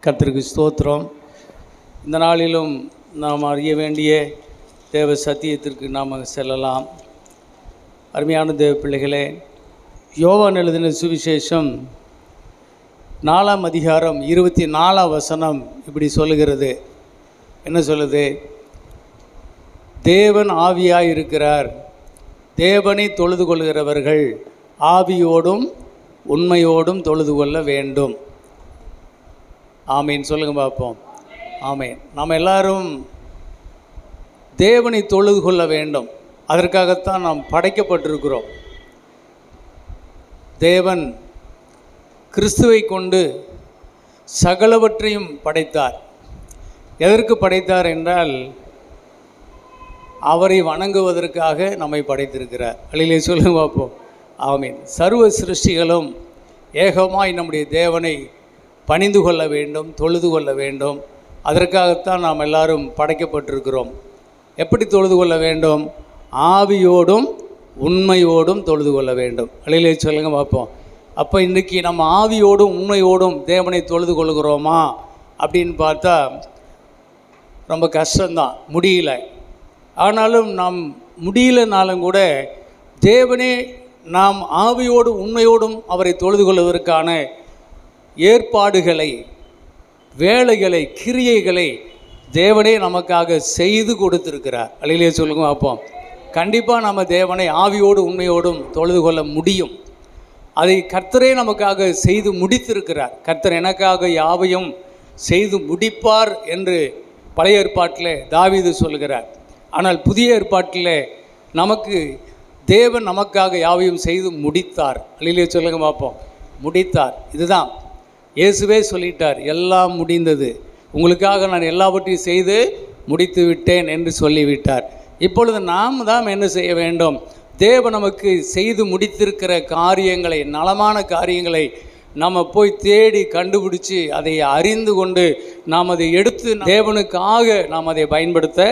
கர்த்தருக்கு ஸ்தோத்திரம். இந்த நாளிலும் நாம் அறிய வேண்டிய தேவ சத்தியத்திற்கு நாம் செல்லலாம். அருமையான தேவ பிள்ளைகளே, யோவான் எழுதின சுவிசேஷம் 4ஆம் அதிகாரம் 24ஆம் வசனம் இப்படி சொல்லுகிறது. என்ன சொல்லுது? தேவன் ஆவியாய் இருக்கிறார், தேவனை தொழுது கொள்கிறவர்கள் ஆவியோடும் உண்மையோடும் தொழுது கொள்ள வேண்டும். ஆமீன் சொல்லுங்க பார்ப்போம். ஆமீன். நாம் எல்லாரும் தேவனை தொழுது கொள்ள வேண்டும். அதற்காகத்தான் நாம் படைக்கப்பட்டிருக்கிறோம். தேவன் கிறிஸ்துவை கொண்டு சகலவற்றையும் படைத்தார். எதற்கு படைத்தார் என்றால், அவரை வணங்குவதற்காக நம்மை படைத்திருக்கிறார். அல்லேலூயா சொல்லுங்க பார்ப்போம். ஆமீன். சர்வ சிருஷ்டிகளும் ஏகமாய் நம்முடைய தேவனை பணிந்து கொள்ள வேண்டும், தொழுது கொள்ள வேண்டும். அதற்காகத்தான் நாம் எல்லாரும் படைக்கப்பட்டிருக்கிறோம். எப்படி தொழுது கொள்ள வேண்டும்? ஆவியோடும் உண்மையோடும் தொழுது கொள்ள வேண்டும். அல்லேலூயா சொல்லுங்க பார்ப்போம். அப்போ இன்றைக்கி நம்ம ஆவியோடும் உண்மையோடும் தேவனை தொழுது கொள்கிறோமா அப்படின்னு பார்த்தா ரொம்ப கஷ்டம்தான், முடியல. ஆனாலும் நாம் முடியலனாலும் கூட தேவனே நாம் ஆவியோடும் உண்மையோடும் அவரை தொழுது கொள்வதற்கான ஏற்பாடுகளை, வேலைகளை, கிரியைகளை தேவனே நமக்காக செய்து கொடுத்திருக்கிறார். அல்லேலூயா சொல்லுங்க பார்ப்போம். கண்டிப்பாக நம்ம தேவனை ஆவியோடு உண்மையோடும் தொழுது கொள்ள முடியும். அதை கர்த்தரே நமக்காக செய்து முடித்திருக்கிறார். கர்த்தர் எனக்காக யாவையும் செய்து முடிப்பார் என்று பழைய ஏற்பாட்டில் தாவீது சொல்கிறார். ஆனால் புதிய ஏற்பாட்டில் நமக்கு தேவன் நமக்காக யாவையும் செய்து முடித்தார். அல்லேலூயா சொல்லுங்க பார்ப்போம். முடித்தார். இதுதான் இயேசுவே சொல்லிட்டார், எல்லாம் முடிந்தது, உங்களுக்காக நான் எல்லாவற்றையும் செய்து முடித்து விட்டேன் என்று சொல்லிவிட்டார். இப்பொழுது நாம் தான் என்ன செய்ய வேண்டும்? தேவன் நமக்கு செய்து முடித்திருக்கிற காரியங்களை, நலமான காரியங்களை நம்ம போய் தேடி கண்டுபிடிச்சி அதை அறிந்து கொண்டு நாம் அதை எடுத்து தேவனுக்காக நாம் அதை பயன்படுத்த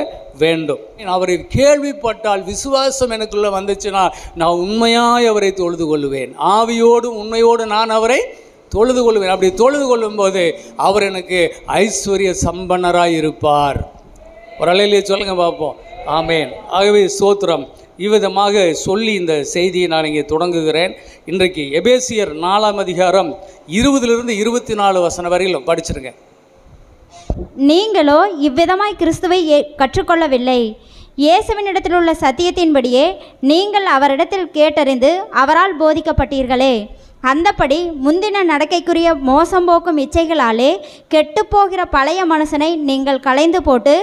வேண்டும். அவரை கேள்விப்பட்டால் விசுவாசம் எனக்குள்ளே வந்துச்சுன்னா நான் உண்மையாய் அவரை தொழுது கொள்வேன். ஆவியோடும் உண்மையோடு நான் அவரை தொழுது கொள்வேன். அப்படி தொழுது கொள்ளும்போது அவர் எனக்கு ஐஸ்வர்ய சம்பன்னராய் இருப்பார். ஒரு அல்லேலூயா சொல்லுங்க பார்ப்போம். ஆமேன். ஆகவே ஸ்தோத்திரம். இவ்விதமாக சொல்லி இந்த செய்தியை நான் இங்கே தொடங்குகிறேன். இன்றைக்கு எபேசியர் 4ஆம் அதிகாரம் 20 24 வசனம் வரையிலும் படிச்சிருங்க. நீங்களோ இவ்விதமாய் கிறிஸ்துவை கற்றுக்கொள்ளவில்லை. இயேசுவினிடத்தில் உள்ள சத்தியத்தின்படியே நீங்கள் அவரிடத்தில் கேட்டறிந்து அவரால் போதிக்கப்பட்டீர்களே. அந்தப்படி முந்தின நடக்கைக்குரிய மோசம் போக்கும் இச்சைகளாலே கெட்டுப்போகிற பழைய மனுஷனை நீங்கள் களைந்து போட்டு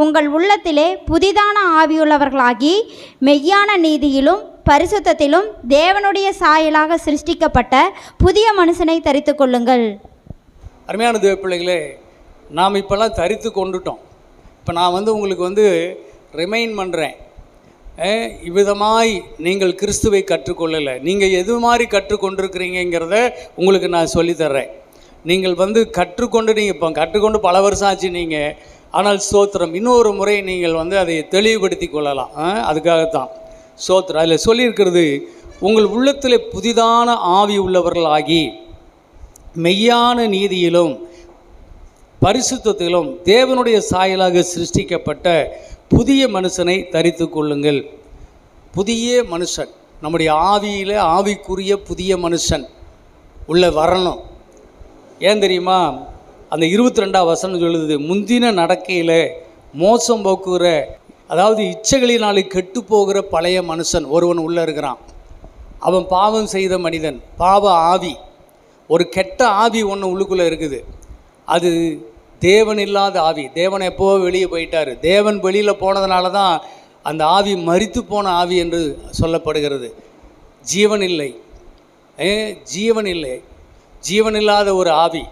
உங்கள் உள்ளத்திலே புதிதான ஆவியுள்ளவர்களாகி மெய்யான நீதியிலும் பரிசுத்தத்திலும் தேவனுடைய சாயலாக சிருஷ்டிக்கப்பட்ட புதிய மனுஷனை தரித்து கொள்ளுங்கள். அருமையான தேவ பிள்ளைகளே, நாம் இப்போல்லாம் தரித்து கொண்டுட்டோம். இப்போ நான் உங்களுக்கு ரிமைண்ட் பண்ணுறேன். இவ்விதமாய் நீங்கள் கிறிஸ்துவை கற்றுக்கொள்ளலை. நீங்கள் எது மாதிரி கற்றுக்கொண்டிருக்கிறீங்கிறத உங்களுக்கு நான் சொல்லித்தர்றேன். நீங்கள் கற்றுக்கொண்டு நீங்கள் இப்போ கற்றுக்கொண்டு பல வருஷம் ஆச்சு நீங்கள். ஆனால் ஸ்தோத்திரம், இன்னொரு முறை நீங்கள் அதை தெளிவுபடுத்தி கொள்ளலாம். அதுக்காகத்தான் ஸ்தோத்திரம். அதில் சொல்லியிருக்கிறது, உங்கள் உள்ளத்தில் புதிதான ஆவி உள்ளவர்களாகி மெய்யான நீதியிலும் பரிசுத்தத்திலும் தேவனுடைய சாயலாக சிருஷ்டிக்கப்பட்ட புதிய மனுஷனை தரித்து கொள்ளுங்கள். புதிய மனுஷன், நம்முடைய ஆவியில் ஆவிக்குரிய புதிய மனுஷன் உள்ள வரணும். ஏன் தெரியுமா? அந்த 22ஆம் வசனம் சொல்லுது, முந்தின நடக்கையில் மோசம் போக்குகிற, அதாவது இச்சைகளினாலே கெட்டு போகிற பழைய மனுஷன் ஒருவன் உள்ளே இருக்கிறான். அவன் பாவம் செய்த மனிதன், பாவ ஆவி, ஒரு கெட்ட ஆவி ஒன்று உள்ளுக்குள்ளே இருக்குது. அது தேவன் இல்லாத ஆவி. தேவன் எப்போ வெளியே போயிட்டார். தேவன் வெளியில் போனதுனால தான் அந்த ஆவி மரித்து போன ஆவி என்று சொல்லப்படுகிறது. ஜீவன் இல்லை, ஜீவன் இல்லை, ஜீவன் இல்லாத ஒரு ஆவி,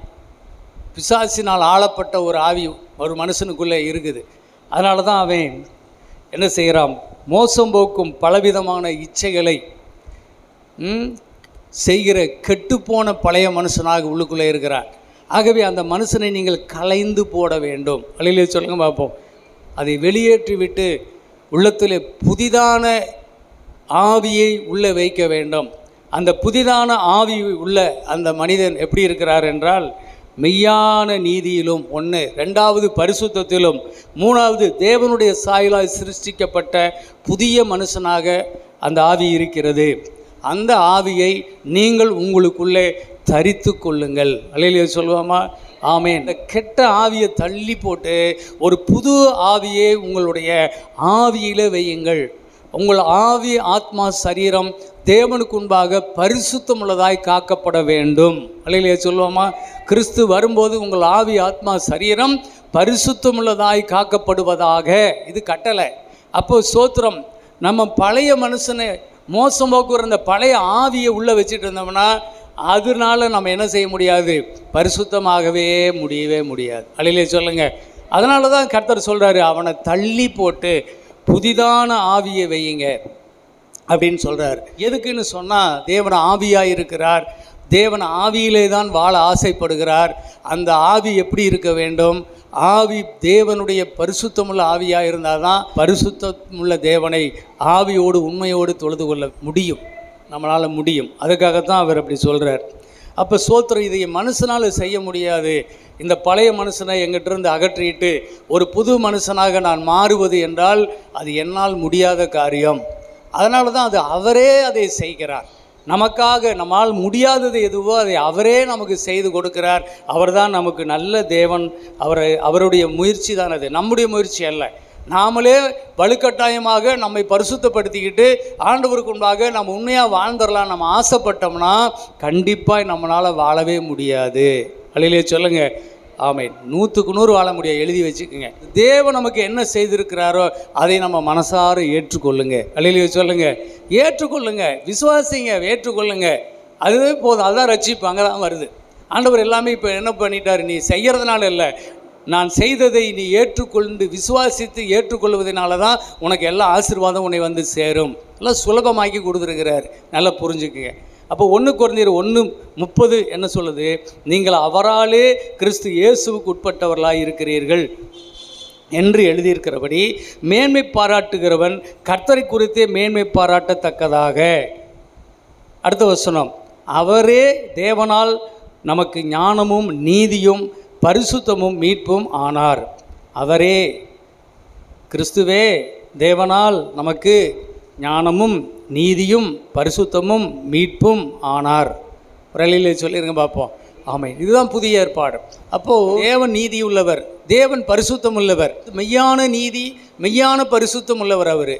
பிசாசினால் ஆளப்பட்ட ஒரு ஆவி ஒரு மனுஷனுக்குள்ளே இருக்குது. அதனால தான் அவன் என்ன செய்கிறான்? மோசம் போக்கும் பலவிதமான இச்சைகளை செய்கிற கெட்டுப்போன பழைய மனுஷனாக உள்ளுக்குள்ளே இருக்கிறான். ஆகவே அந்த மனுஷனை நீங்கள் களைந்து போட வேண்டும். அல்லேலூயா சொல்லுங்க பார்ப்போம். அதை வெளியேற்றி விட்டு உள்ளத்தில் புதிதான ஆவியை உள்ளே வைக்க வேண்டும். அந்த புதிதான ஆவி உள்ள அந்த மனிதன் எப்படி இருக்கிறார் என்றால், மெய்யான நீதியிலும் ஒன்று, ரெண்டாவது பரிசுத்தத்திலும், மூணாவது தேவனுடைய சாயலாய் சிருஷ்டிக்கப்பட்ட புதிய மனுஷனாக அந்த ஆவி இருக்கிறது. அந்த ஆவியை நீங்கள் உங்களுக்குள்ளே தரித்து கொள்ளுங்கள். அல்லேலூயா சொல்லுவோமா? ஆமென். இந்த கெட்ட ஆவியை தள்ளி போட்டு ஒரு புது ஆவியை உங்களுடைய ஆவியிலே வையுங்கள். உங்கள் ஆவி, ஆத்மா, சரீரம் தேவனுக்கு முன்பாக பரிசுத்தம் உள்ளதாய் காக்கப்பட வேண்டும். அல்லேலூயா சொல்லுவோமா? கிறிஸ்து வரும்போது உங்கள் ஆவி, ஆத்மா, சரீரம் பரிசுத்தம் உள்ளதாய் காக்கப்படுவதாக. இது கட்டளை. அப்போ ஸ்தோத்திரம். நம்ம பழைய மனுஷனை மோசம் போக்குற அந்த பழைய ஆவியை உள்ளே வச்சுட்டு இருந்தோம்னா அதனால நம்ம என்ன செய்ய முடியாது? பரிசுத்தமாகவே முடியவே முடியாது. அல்லேலூயா சொல்லுங்க. அதனால தான் கர்த்தர் சொல்கிறாரு, அவனை தள்ளி போட்டு புதிதான ஆவியை வையுங்க அப்படின்னு சொல்கிறார். எதுக்குன்னு சொன்னால், தேவன் ஆவியாக இருக்கிறார். தேவன் ஆவியிலே தான் வாழ ஆசைப்படுகிறார். அந்த ஆவி எப்படி இருக்க வேண்டும்? ஆவி தேவனுடைய பரிசுத்தமுள்ள ஆவியாக இருந்தால் தான் பரிசுத்தமுள்ள தேவனை ஆவியோடு உண்மையோடு தொழுது கொள்ள முடியும், நம்மளால் முடியும். அதுக்காகத்தான் அவர் அப்படி சொல்கிறார். அப்போ ஸ்தோத்திரம். இதை மனுஷனால் செய்ய முடியாது. இந்த பழைய மனுஷனை எங்கிட்டிருந்து அகற்றிட்டு ஒரு புது மனுஷனாக நான் மாறுவது என்றால் அது என்னால் முடியாத காரியம். அதனால தான் அவரே அதை செய்கிறார். நமக்காக நம்மால் முடியாதது எதுவோ அதை அவரே நமக்கு செய்து கொடுக்கிறார். அவர்தான் நமக்கு நல்ல தேவன். அவருடைய முயற்சி தான் அது, நம்முடைய முயற்சி அல்ல. நாமளே வலுக்கட்டாயமாக நம்மை பரிசுத்தப்படுத்திக்கிட்டு ஆண்டவருக்கு முன்பாக நம்ம உண்மையாக வாழ்ந்துடலாம் நம்ம ஆசைப்பட்டோம்னா கண்டிப்பாக நம்மளால் வாழவே முடியாது. அல்லேலூயா சொல்லுங்க. ஆமென். 100க்கு 100 வாழ முடியாது. எழுதி வச்சுக்கோங்க. தேவன் நமக்கு என்ன செய்திருக்கிறாரோ அதை நம்ம மனசார ஏற்றுக்கொள்ளுங்க. அல்லேலூயா சொல்லுங்க. ஏற்றுக்கொள்ளுங்க, விசுவாசிங்க, ஏற்றுக்கொள்ளுங்க. அதுவே போதும். அதுதான் ரட்சிப்பு. அங்கே தான் வருது. ஆண்டவர் எல்லாமே இப்போ என்ன பண்ணிட்டார்? நீ செய்கிறதுனால இல்லை, நான் செய்ததை நீ ஏற்றுக்கொண்டு விசுவாசித்து ஏற்றுக்கொள்வதனால தான் உனக்கு எல்லா ஆசீர்வாதம் உன்னை வந்து சேரும். எல்லாம் சுலபமாக்கி கொடுத்துருக்கிறார். நல்லா புரிஞ்சுக்குங்க. அப்போ 1 கொரிந்தியர் 1:30 என்ன சொல்லுது? நீங்கள் அவராலே கிறிஸ்து இயேசுவுக்கு உட்பட்டவர்களாக இருக்கிறீர்கள் என்று எழுதியிருக்கிறபடி மேன்மை பாராட்டுகிறவன் கர்த்தரை குறித்தே மேன்மை பாராட்டத்தக்கதாக. அடுத்த வசனம், அவரே தேவனால் நமக்கு ஞானமும் நீதியும் பரிசுத்தமும் மீட்பும் ஆனார். அவரே, கிறிஸ்துவே தேவனால் நமக்கு ஞானமும் நீதியும் பரிசுத்தமும் மீட்பும் ஆனார். ரலிலே சொல்லிருங்க பார்ப்போம். ஆமென். இதுதான் புதிய ஏற்பாடு. அப்போது தேவன் நீதி உள்ளவர், தேவன் பரிசுத்தம் உள்ளவர், மெய்யான நீதி மெய்யான பரிசுத்தம் உள்ளவர் அவர்.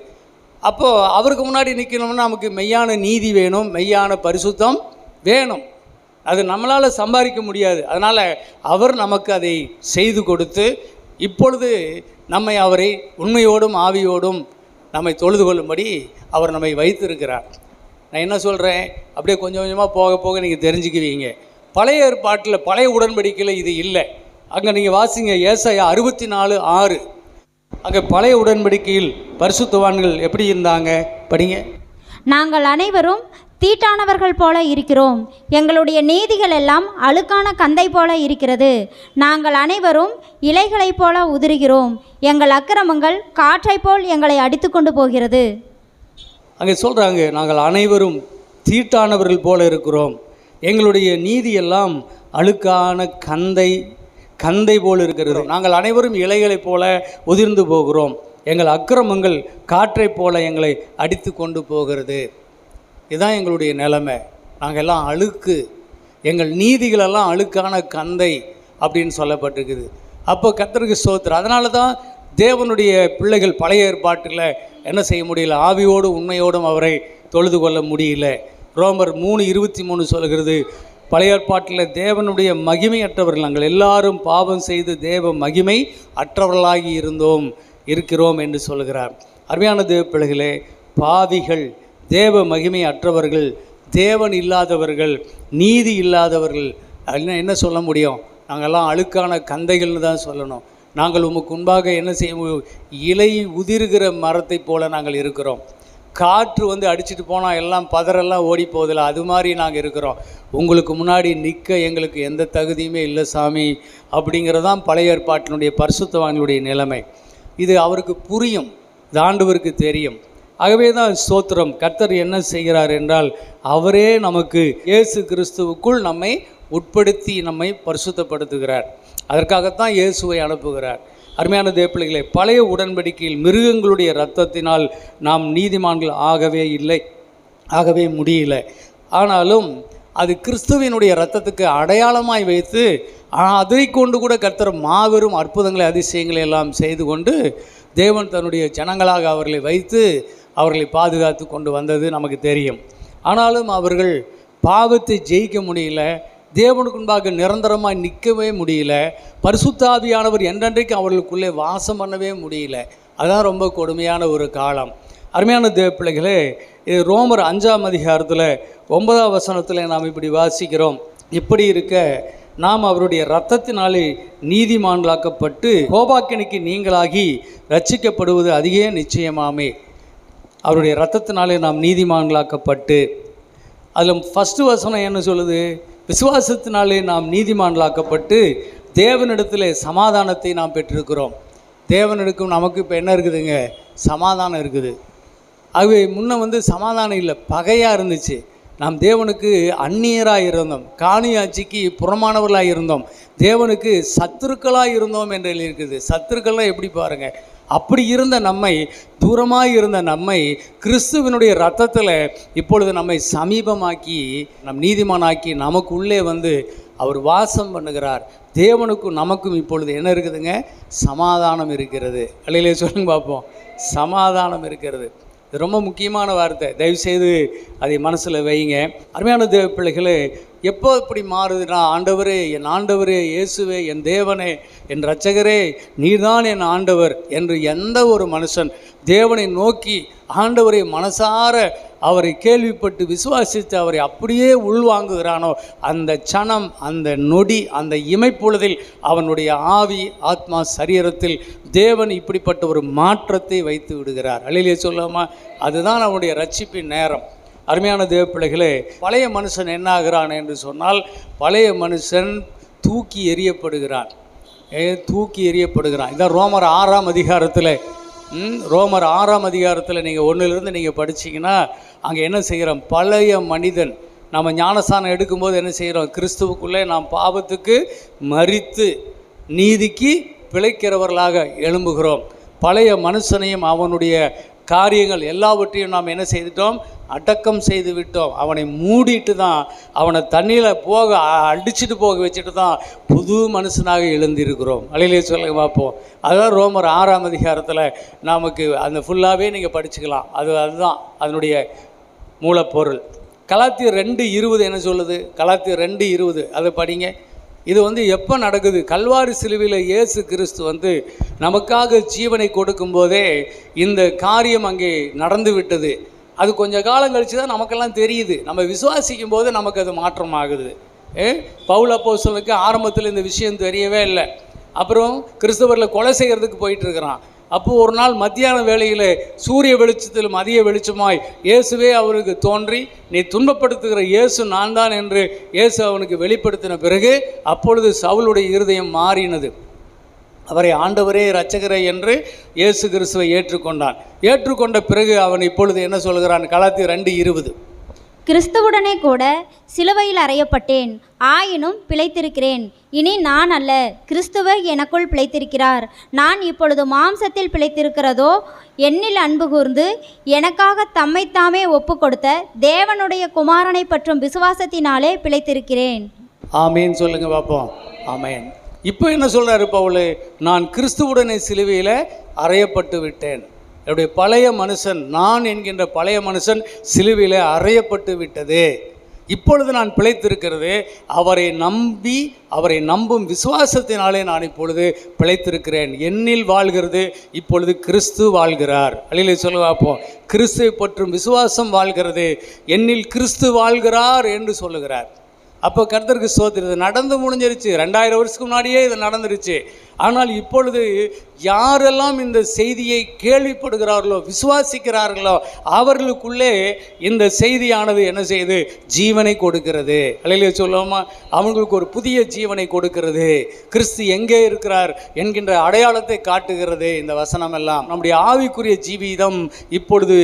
அப்போது அவருக்கு முன்னாடி நிற்கணும்னா நமக்கு மெய்யான நீதி வேணும், மெய்யான பரிசுத்தம் வேணும். அது நம்மளால் சம்பாதிக்க முடியாது. அதனால் அவர் நமக்கு அதை செய்து கொடுத்து இப்பொழுது நம்மை அவரை உண்மையோடும் ஆவியோடும் நம்மை தொழுது கொள்ளும்படி அவர் நம்மை வைத்திருக்கிறார். நான் என்ன சொல்கிறேன்? அப்படியே கொஞ்சம் கொஞ்சமாக போக போக நீங்கள் தெரிஞ்சுக்குவீங்க. பழைய ஏற்பாட்டில் பழைய உடன்படிக்கையில் இது இல்லை. அங்கே நீங்கள் வாசிங்க ஏசாயா 64:6. அங்கே பழைய உடன்படிக்கையில் பரிசுத்தவான்கள் எப்படி இருந்தாங்க? படிங்க. நாங்கள் அனைவரும் தீட்டானவர்கள் போல இருக்கிறோம், எங்களுடைய நீதிகள் எல்லாம் அழுக்கான கந்தை போல இருக்கிறது. நாங்கள் அனைவரும் இலைகளைப் போல உதிர்கிறோம், எங்கள் அக்கிரமங்கள் காற்றைப் போல் எங்களை அடித்து கொண்டு போகிறது. அங்கே சொல்கிறாங்க, நாங்கள் அனைவரும் தீட்டானவர்கள் போல இருக்கிறோம், எங்களுடைய நீதியெல்லாம் அழுக்கான கந்தை போல் இருக்கிறது. நாங்கள் அனைவரும் இலைகளைப் போல உதிர்ந்து போகிறோம், எங்கள் அக்கிரமங்கள் காற்றைப் போல எங்களை அடித்து கொண்டு போகிறது. இதுதான் எங்களுடைய நிலைமை. நாங்கள் எல்லாம் அழுக்கு, எங்கள் நீதிகளெல்லாம் அழுக்கான கந்தை அப்படின்னு சொல்லப்பட்டிருக்குது. அப்போ கர்த்தருக்கு ஸ்தோத்திரம். அதனால தான் தேவனுடைய பிள்ளைகள் பழைய ஏற்பாட்டில் என்ன செய்ய முடியல? ஆவியோடு உண்மையோடும் அவரை தொழுது கொள்ள முடியல. ரோமர் 3:23 சொல்கிறது, பழைய ஏற்பாட்டில் தேவனுடைய மகிமையற்றவர்கள் நாங்கள் எல்லாரும் பாவம் செய்து தேவ மகிமை அற்றவர்களாகி இருக்கிறோம் என்று சொல்கிறார். அருமையான தேவ பிள்ளைகளே, பாவிகள், தேவ மகிமை அற்றவர்கள், தேவன் இல்லாதவர்கள், நீதி இல்லாதவர்கள் என்ன சொல்ல முடியும்? நாங்கள்லாம் அழுக்கான கந்தைகள்னு தான் சொல்லணும். நாங்கள் உமக்கு முன்பாக என்ன செய்ய முடியும்? இலை உதிர்கிற மரத்தை போல நாங்கள் இருக்கிறோம். காற்று வந்து அடிச்சுட்டு போனால் எல்லாம் பதரெல்லாம் ஓடி போதில்லை, அது மாதிரி நாங்கள் இருக்கிறோம். உங்களுக்கு முன்னாடி நிற்க எங்களுக்கு எந்த தகுதியுமே இல்லை சாமி அப்படிங்கிறதான் பழைய ஏற்பாட்டினுடைய பரிசுத்தவான்களுடைய நிலைமை. இது அவருக்கு புரியும், இது ஆண்டவருக்கு தெரியும். ஆகவே தான் ஸ்தோத்திரம். கர்த்தர் என்ன செய்கிறார் என்றால், அவரே நமக்கு இயேசு கிறிஸ்துவுக்குள் நம்மை உட்படுத்தி நம்மை பரிசுத்தப்படுத்துகிறார். அதற்காகத்தான் இயேசுவை அனுப்புகிறார். அருமையான தேவப்பிள்ளைகளே, பழைய உடன்படிக்கையில் மிருகங்களுடைய இரத்தத்தினால் நாம் நீதிமான்கள் ஆகவே முடியல. ஆனாலும் அது கிறிஸ்துவினுடைய இரத்தத்துக்கு அடையாளமாய் வைத்து அதை கொண்டு கூட கர்த்தர் மாபெரும் அற்புதங்களை அதிசயங்களை எல்லாம் செய்து கொண்டு தேவன் தன்னுடைய ஜனங்களாக அவர்களை வைத்து அவர்களை பாதுகாத்து கொண்டு வந்தது நமக்கு தெரியும். ஆனாலும் அவர்கள் பாவத்தை ஜெயிக்க முடியல, தேவனுக்கு முன்பாக நிரந்தரமாக நிற்கவே முடியல, பரிசுத்த ஆவியானவர் என்றென்றைக்கு அவர்களுக்குள்ளே வாசம் பண்ணவே முடியல. அதுதான் ரொம்ப கொடுமையான ஒரு காலம். அருமையான தேவப்பிள்ளைகளே, இது ரோமர் 5ஆம் அதிகாரத்தில் 9ஆம் வசனத்தில் நாம் இப்படி வாசிக்கிறோம். இப்படி இருக்க நாம் அவருடைய இரத்தத்தினாலே நீதிமான்களாக்கப்பட்டு கோபாக்கினிக்கு நீங்களாகி ரட்சிக்கப்படுவது அதிக நிச்சயமாமே. அவருடைய இரத்தத்தினாலே நாம் நீதிமான்களாக்கப்பட்டு, அதில் ஃபஸ்ட்டு வசனம் என்ன சொல்லுது? விசுவாசத்தினாலே நாம் நீதிமான்களாக்கப்பட்டு தேவனிடத்தில் சமாதானத்தை நாம் பெற்றிருக்கிறோம். தேவனிடக்கும் நமக்கு இப்போ என்ன இருக்குதுங்க? சமாதானம் இருக்குது. ஆகவே முன்ன சமாதானம் இல்லை, பகையாக இருந்துச்சு. நாம் தேவனுக்கு அந்நியராக இருந்தோம், காணியாட்சிக்கு புறமானவர்களாக இருந்தோம், தேவனுக்கு சத்துருக்களாக இருந்தோம் என்று இருக்குது. சத்துருக்கள்லாம் எப்படி பாருங்கள், அப்படி இருந்த நம்மை, தூரமாக இருந்த நம்மை கிறிஸ்துவனுடைய இரத்தத்தில் இப்பொழுது நம்மை சமீபமாக்கி நம் நீதிமானாக்கி நமக்குள்ளே அவர் வாசம் பண்ணுகிறார். தேவனுக்கும் நமக்கும் இப்பொழுது என்ன இருக்குதுங்க? சமாதானம் இருக்கிறது. அல்லையிலே சொல்லுங்க பார்ப்போம். சமாதானம் இருக்கிறது. இது ரொம்ப முக்கியமான வார்த்தை. தயவுசெய்து அதை மனசில் வைங்க. அருமையான தேவ பிள்ளைகளே, எப்போ இப்படி மாறுதுன்னா, ஆண்டவரே, என் ஆண்டவரே, இயேசுவே, என் தேவனே, என் இரட்சகரே, நீர்தான் என் ஆண்டவர் என்று எந்த ஒரு மனுஷன் தேவனை நோக்கி ஆண்டவரை மனசார அவரை கேள்விப்பட்டு விசுவாசித்து அவரை அப்படியே உள்வாங்குகிறானோ, அந்த சனம், அந்த நொடி, அந்த இமைப்பொழுதில் அவனுடைய ஆவி, ஆத்மா, சரீரத்தில் தேவன் இப்படிப்பட்ட ஒரு மாற்றத்தை வைத்து விடுகிறார். அல்லையிலே சொல்லாமா? அதுதான் அவனுடைய ரட்சிப்பின் நேரம். அருமையான தேவ பிள்ளைகளே, பழைய மனுஷன் என்ன ஆகிறான் என்று சொன்னால், பழைய மனுஷன் தூக்கி எறியப்படுகிறான். தூக்கி எறியப்படுகிறான். இதான் ரோமர் 6ஆம் அதிகாரத்தில் ரோமர் 6ஆம் அதிகாரத்தில் நீங்கள் 1லிருந்து நீங்கள் படிச்சிங்கன்னா அங்கே என்ன செய்கிறோம்? பழைய மனிதன் நம்ம ஞானஸ்தானம் எடுக்கும்போது என்ன செய்கிறோம்? கிறிஸ்துவுக்குள்ளே நாம் பாவத்துக்கு மரித்து நீதிக்கு பிழைக்கிறவர்களாக எழும்புகிறோம். பழைய மனுஷனையும் அவனுடைய காரியங்கள் எல்லாவற்றையும் நாம் என்ன செய்துட்டோம்? அடக்கம் செய்து விட்டோம். அவனை மூடிட்டு தான், அவனை தண்ணியில் அடிச்சுட்டு போக வச்சுட்டு தான் புது மனுஷனாக எழுந்திருக்கிறோம். அலையிலே சொல்ல பார்ப்போம். அதுதான் ரோமர் 6ஆம் அதிகாரத்தில் நமக்கு அந்த ஃபுல்லாகவே நீங்கள் படிச்சுக்கலாம். அதுதான் அதனுடைய மூலப்பொருள். கலாத்தியர் 2:20 என்ன சொல்லுது? கலாத்தியர் 2:20 அதை படிங்க. இது எப்போ நடக்குது? கல்வாரி சிலுவையில் இயேசு கிறிஸ்து நமக்காக ஜீவனை கொடுக்கும்போதே இந்த காரியம் அங்கே நடந்து விட்டது. அது கொஞ்சம் காலம் கழித்து தான் நமக்கெல்லாம் தெரியுது. நம்ம விசுவாசிக்கும் போது நமக்கு அது மாற்றம் ஆகுது. பவுல் அப்போஸ்தலனுக்கு ஆரம்பத்தில் இந்த விஷயம் தெரியவே இல்லை. அப்புறம் கிறிஸ்தவரில் கொலை செய்கிறதுக்கு போயிட்டுருக்கிறான். அப்போது ஒரு நாள் மத்தியான வேளையில் சூரிய வெளிச்சத்திலும் அதிக வெளிச்சமாய் இயேசுவே அவருக்கு தோன்றி, நீ துன்பப்படுத்துகிற இயேசு நான் தான் என்று இயேசு அவனுக்கு வெளிப்படுத்தின பிறகு அப்பொழுது சவுலுடைய இருதயம் மாறினது. அவரை ஆண்டவரே, இரட்சகரே என்று இயேசு கிறிஸ்துவை ஏற்றுக்கொண்டான். ஏற்றுக்கொண்ட பிறகு அவன் இப்பொழுது என்ன சொல்கிறான்? கலாத்தியர் 2:20, கிறிஸ்துவுடனே கூட சிலுவையில் அறையப்பட்டேன், ஆயினும் பிழைத்திருக்கிறேன். இனி நான் அல்ல, கிறிஸ்துவே எனக்குள் பிழைத்திருக்கிறார். நான் இப்பொழுது மாம்சத்தில் பிழைத்திருக்கிறதோ, என்னில் அன்பு கூர்ந்து எனக்காக தம்மைத்தாமே ஒப்பு கொடுத்த தேவனுடைய குமாரனை பற்றும் விசுவாசத்தினாலே பிழைத்திருக்கிறேன். ஆமேன் சொல்லுங்க பார்ப்போம். ஆமேன். இப்போ என்ன சொல்கிறாரு பவுல்? நான் கிறிஸ்துவுடனே சிலுவையில் அறையப்பட்டு விட்டேன். என்னுடைய பழைய மனுஷன், நான் என்கின்ற பழைய மனுஷன் சிலுவையில் அறையப்பட்டு விட்டது. இப்பொழுது நான் பிழைத்திருக்கிறது அவரை நம்பும் விசுவாசத்தினாலே நான் இப்பொழுது பிழைத்திருக்கிறேன். என்னில் வாழ்கிறது இப்பொழுது கிறிஸ்து வாழ்கிறார். அல்லையிலே சொல்ல பார்ப்போம். கிறிஸ்துவை பற்றும் விசுவாசம் வாழ்கிறது, என்னில் கிறிஸ்து வாழ்கிறார் என்று சொல்லுகிறார். அப்போ கர்த்தருக்கு ஸ்தோத்திரம். இது நடந்து முடிஞ்சிருச்சு. 2000 வருஷத்துக்கு முன்னாடியே இது நடந்துருச்சு. ஆனால் இப்பொழுது யாரெல்லாம் இந்த செய்தியை கேள்விப்படுகிறார்களோ, விசுவாசிக்கிறார்களோ, அவர்களுக்குள்ளே இந்த செய்தியானது என்ன செய்யுது? ஜீவனை கொடுக்கிறது. அல்லேலூயா சொல்லுவோமா? அவங்களுக்கு ஒரு புதிய ஜீவனை கொடுக்கிறது. கிறிஸ்து எங்கே இருக்கிறார் என்கின்ற அடையாளத்தை காட்டுகிறது இந்த வசனம் எல்லாம். நம்முடைய ஆவிக்குரிய ஜீவிதம் இப்பொழுது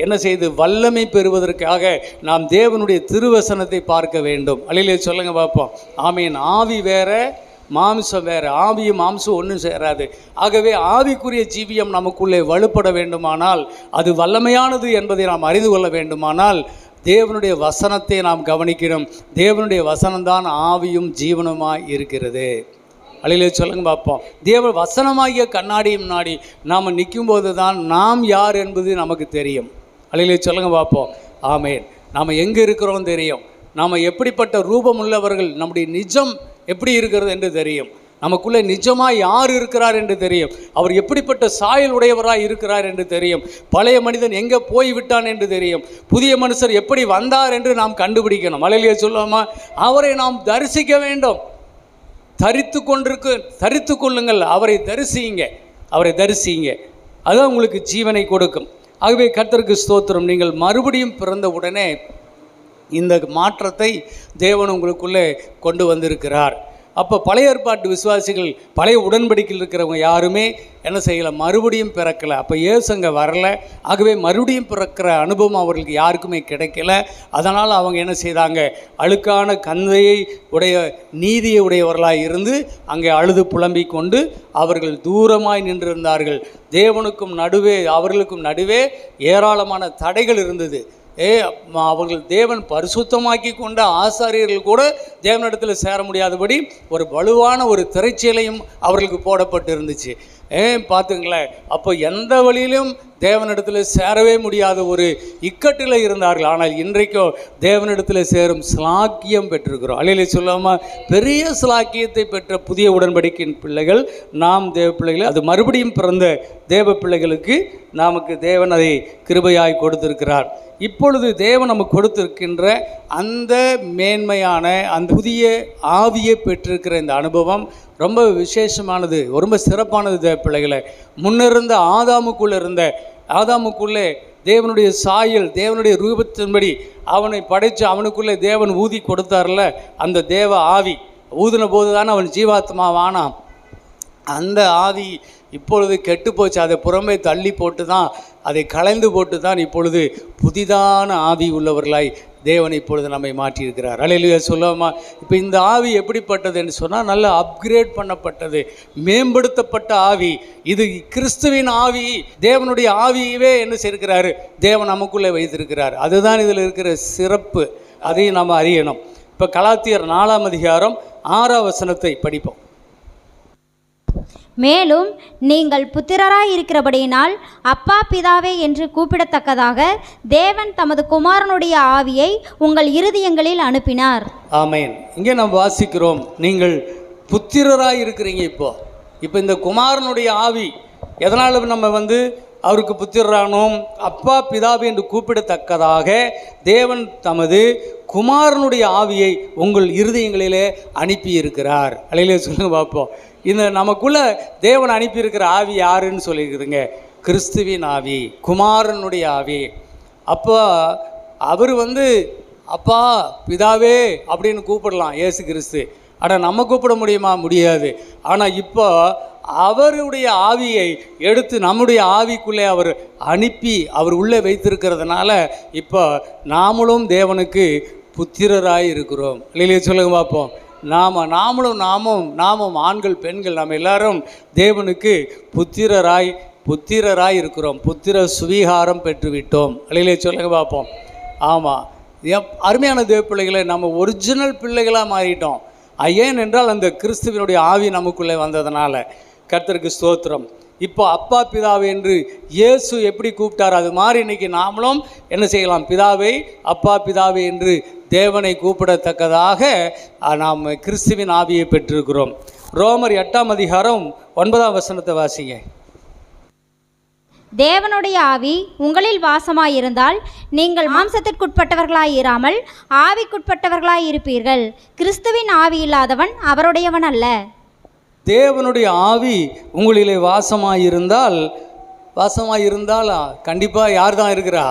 என்ன செய்து வல்லமை பெறுவதற்காக நாம் தேவனுடைய திருவசனத்தை பார்க்க வேண்டும். அல்லேலூயா சொல்லுங்க பார்ப்போம். ஆமீன். ஆவி வேற, மாம்சம் வேறு. ஆவியும் மாம்சம் ஒன்றும் சேராது. ஆகவே ஆவிக்குரிய ஜீவியம் நமக்குள்ளே வலுப்பட வேண்டுமானால், அது வல்லமையானது என்பதை நாம் அறிந்து கொள்ள வேண்டுமானால், தேவனுடைய வசனத்தை நாம் கவனிக்கணும். தேவனுடைய வசனம்தான் ஆவியும் ஜீவனுமாய் இருக்கிறது. அல்லேலூயா சொல்லுங்க பார்ப்போம். தேவ வசனமாகிய கண்ணாடி முன்னாடி நாம் நிற்கும்போது தான் நாம் யார் என்பது நமக்கு தெரியும். அல்லேலூயா சொல்லுங்க பார்ப்போம். ஆமேன். நாம் எங்கே இருக்கிறோம் தெரியும். நாம் எப்படிப்பட்ட ரூபம் உள்ளவர்கள், நம்முடைய நிஜம் எப்படி இருக்கிறது என்று தெரியும். நமக்குள்ளே நிஜமாக யார் இருக்கிறார் என்று தெரியும். அவர் எப்படிப்பட்ட சாயல் உடையவராக இருக்கிறார் என்று தெரியும். பழைய மனிதன் எங்கே போய்விட்டான் என்று தெரியும். புதிய மனுஷர் எப்படி வந்தார் என்று நாம் கண்டுபிடிக்கணும். அல்லேலூயா சொல்லுவோமா? அவரை நாம் தரிசிக்க வேண்டும். தரித்து கொள்ளுங்கள். அவரை தரிசிங்க. அதுதான் உங்களுக்கு ஜீவனை கொடுக்கும். ஆகவே கர்த்தருக்கு ஸ்தோத்திரம். நீங்கள் மறுபடியும் பிறந்த உடனே இந்த மாற்றத்தை தேவன் உங்களுக்குள்ளே கொண்டு வந்திருக்கிறார். அப்போ பழைய ஏற்பாட்டு விசுவாசிகள், பழைய உடன்படிக்கையில் இருக்கிறவங்க யாருமே என்ன செய்யலை? மறுபடியும் பிறக்கலை. அப்போ இயேசு அங்கே வரலை. ஆகவே மறுபடியும் பிறக்கிற அனுபவம் அவர்களுக்கு யாருக்குமே கிடைக்கல. அதனால் அவங்க என்ன செய்தாங்க? அழுக்கான கந்தையை உடைய நீதியை உடையவர்களாக இருந்து அங்கே அழுது புலம்பிக் கொண்டு அவர்கள் தூரமாய் நின்றிருந்தார்கள். தேவனுக்கும் நடுவே, அவர்களுக்கும் நடுவே ஏராளமான தடைகள் இருந்தது. அவர்கள் தேவன் பரிசுத்தமாக்கி கொண்ட ஆசாரியர்கள் கூட தேவனிடத்தில் சேர முடியாதபடி ஒரு வலுவான ஒரு திரைச்சீலையும் அவர்களுக்கு போடப்பட்டு இருந்துச்சு. பார்த்துங்களேன். அப்போ எந்த வழியிலும் தேவனிடத்தில் சேரவே முடியாத ஒரு இக்கட்டில் இருந்தார்கள். ஆனால் இன்றைக்கோ தேவனிடத்தில் சேரும் ஸ்லாக்கியம் பெற்றிருக்கிறோம். அல்லேலூயா சொல்லாமல் பெரிய ஸ்லாக்கியத்தை பெற்ற புதிய உடன்படிக்கையின் பிள்ளைகள் நாம் தேவ பிள்ளைகள். அது மறுபடியும் பிறந்த தேவ பிள்ளைகளுக்கு நமக்கு தேவன் அதை கிருபையாய் கொடுத்திருக்கிறார். இப்பொழுது தேவன் நமக்கு கொடுத்திருக்கின்ற அந்த மேன்மையான அந்த புதிய ஆவியை பெற்றிருக்கிற இந்த அனுபவம் ரொம்ப விசேஷமானது, ரொம்ப சிறப்பானது. தேவ பிள்ளைகளை, முன்னிருந்த ஆதாமுக்குள்ளே தேவனுடைய சாயல், தேவனுடைய ரூபத்தின்படி அவனை படைத்து அவனுக்குள்ளே தேவன் ஊதி கொடுத்தார்ல, அந்த தேவ ஆவி ஊதின போது தானே அவன் ஜீவாத்மாவானான். அந்த ஆவி இப்பொழுது கெட்டு போச்சு. அதை புறம்பே தள்ளி போட்டு தான், அதை களைந்து போட்டு தான் இப்பொழுது புதிதான ஆவி உள்ளவர்களாய் தேவன் இப்பொழுது நம்மை மாற்றியிருக்கிறார். அல்லேலூயா சொல்லுவோமா? இப்போ இந்த ஆவி எப்படிப்பட்டது என்று சொன்னால், நல்ல அப்கிரேட் பண்ணப்பட்டது, மேம்படுத்தப்பட்ட ஆவி. இது கிறிஸ்துவின் ஆவி. தேவனுடைய ஆவியவே என்ன செய்திருக்கிறாரு? தேவன் நமக்குள்ளே வைத்திருக்கிறார். அதுதான் இதில் இருக்கிற சிறப்பு. அதையும் நாம் அறியணும். இப்போ கலாத்தியர் 4ஆம் அதிகாரம் 6ஆம் வசனத்தை படிப்போம். மேலும் நீங்கள் புத்திரராய் இருக்கிறபடியினால் அப்பா பிதாவே என்று கூப்பிடத்தக்கதாக தேவன் தமது குமாரனுடைய ஆவியை உங்கள் இருதயங்களில் அனுப்பினார். ஆமென். இங்கே நாம் வாசிக்கிறோம், நீங்கள் புத்திரராய் இருக்கிறீங்க. இப்போ இந்த குமாரனுடைய ஆவி எதனால் நம்ம அவருக்கு புத்திரரானோம்? அப்பா பிதாவே என்று கூப்பிடத்தக்கதாக தேவன் தமது குமாரனுடைய ஆவியை உங்கள் இருதயங்களிலே அனுப்பியிருக்கிறார். அல்லேலூயா சொல்லுங்க பார்ப்போம். இந்த நமக்குள்ள தேவன் அனுப்பியிருக்கிற ஆவி யாருன்னு சொல்லியிருக்குதுங்க? கிறிஸ்துவின் ஆவி, குமாரனுடைய ஆவி. அப்போ அவர் அப்பா பிதாவே அப்படின்னு கூப்பிடலாம் இயேசு கிறிஸ்து. ஆனால் நம்ம கூப்பிட முடியுமா? முடியாது. ஆனால் இப்போ அவருடைய ஆவியை எடுத்து நம்முடைய ஆவிக்குள்ளே அவர் அனுப்பி அவர் உள்ளே வைத்திருக்கிறதுனால இப்போ நாமளும் தேவனுக்கு புத்திரராய் இருக்கிறோம். இல்லையே சொல்லுங்க பார்ப்போம். நாமும் ஆண்கள் பெண்கள் நாம் எல்லாரும் தேவனுக்கு புத்திரராய் இருக்கிறோம். புத்திர சுவீகாரம் பெற்றுவிட்டோம். இல்லையே சொல்லுங்க பார்ப்போம். ஆமாம், அருமையான தேவ பிள்ளைகளை, நம்ம ஒரிஜினல் பிள்ளைகளாக மாறிட்டோம். ஏன் என்றால் அந்த கிறிஸ்துவினுடைய ஆவி நமக்குள்ளே வந்ததுனால. கர்த்தருக்கு ஸ்தோத்திரம். இப்போ அப்பா பிதாவே என்று இயேசு எப்படி கூப்பிட்டார், அது மாதிரி இன்றைக்கி நாமளும் என்ன செய்யலாம்? பிதாவை, அப்பா பிதாவே என்று தேவனை கூப்பிடத்தக்கதாக நாம் கிறிஸ்துவின் ஆவியை பெற்றிருக்கிறோம். ரோமர் 8ஆம் அதிகாரம் 9ஆம் வசனத்தை வாசிங்க. தேவனுடைய ஆவி உங்களில் வாசமாயிருந்தால் நீங்கள் மாம்சத்திற்குட்பட்டவர்களாயிராமல் ஆவிக்குட்பட்டவர்களாயிருப்பீர்கள். கிறிஸ்துவின் ஆவி இல்லாதவன் அவருடையவன் அல்ல. தேவனுடைய ஆவி உங்களிலே வாசமாயிருந்தால் கண்டிப்பாக யார் தான் இருக்கிறா?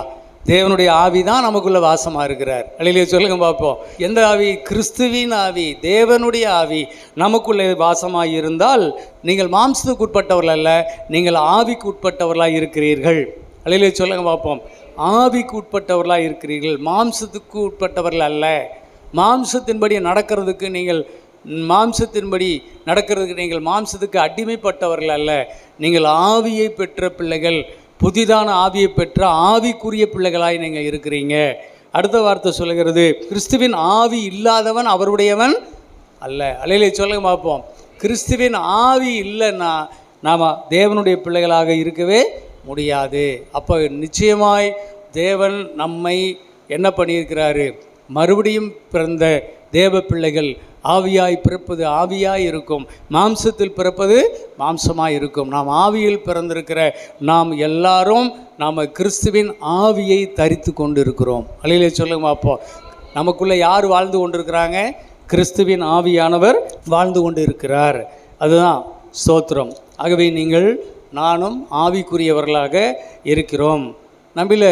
தேவனுடைய ஆவி தான் நமக்குள்ளே வாசமாக இருக்கிறார். அல்லையிலே சொல்லுங்க பார்ப்போம். எந்த ஆவி? கிறிஸ்துவின் ஆவி, தேவனுடைய ஆவி நமக்குள்ளே வாசமாக இருந்தால் நீங்கள் மாம்சத்துக்கு உட்பட்டவர்கள் அல்ல, நீங்கள் ஆவிக்கு உட்பட்டவர்களாக இருக்கிறீர்கள். அல்லையிலே சொல்லுங்க பார்ப்போம். ஆவிக்கு உட்பட்டவர்களாக இருக்கிறீர்கள், மாம்சத்துக்கு உட்பட்டவர்கள் அல்ல. மாம்சத்தின்படி நடக்கிறதுக்கு நீங்கள் மாம்சத்துக்கு அடிமைப்பட்டவர்கள் அல்ல. நீங்கள் ஆவியை பெற்ற பிள்ளைகள், புதிதான ஆவியை பெற்ற ஆவிக்குரிய பிள்ளைகளாய் நீங்கள் இருக்கிறீங்க. அடுத்த வார்த்தை சொல்லுகிறது, கிறிஸ்துவின் ஆவி இல்லாதவன் அவருடையவன் அல்ல. அல்லையிலே சொல்லுங்க பார்ப்போம். கிறிஸ்துவின் ஆவி இல்லைன்னா நாம் தேவனுடைய பிள்ளைகளாக இருக்கவே முடியாது. அப்போ நிச்சயமாய் தேவன் நம்மை என்ன பண்ணியிருக்கிறாரு? மறுபடியும் பிறந்த தேவ பிள்ளைகள். ஆவியாய் பிறப்பது ஆவியாய் இருக்கும், மாம்சத்தில் பிறப்பது மாம்சமாய் இருக்கும். நாம் ஆவியில் பிறந்திருக்கிற நாம் எல்லாரும் நாம் கிறிஸ்துவின் ஆவியை தரித்து கொண்டு இருக்கிறோம். அல்லையிலே சொல்லுங்க அப்போ நமக்குள்ளே யார் வாழ்ந்து கொண்டிருக்கிறாங்க? கிறிஸ்துவின் ஆவியானவர் வாழ்ந்து கொண்டு இருக்கிறார். அதுதான் ஸ்தோத்திரம். ஆகவே நீங்கள் நானும் ஆவிக்குரியவர்களாக இருக்கிறோம். நம்மள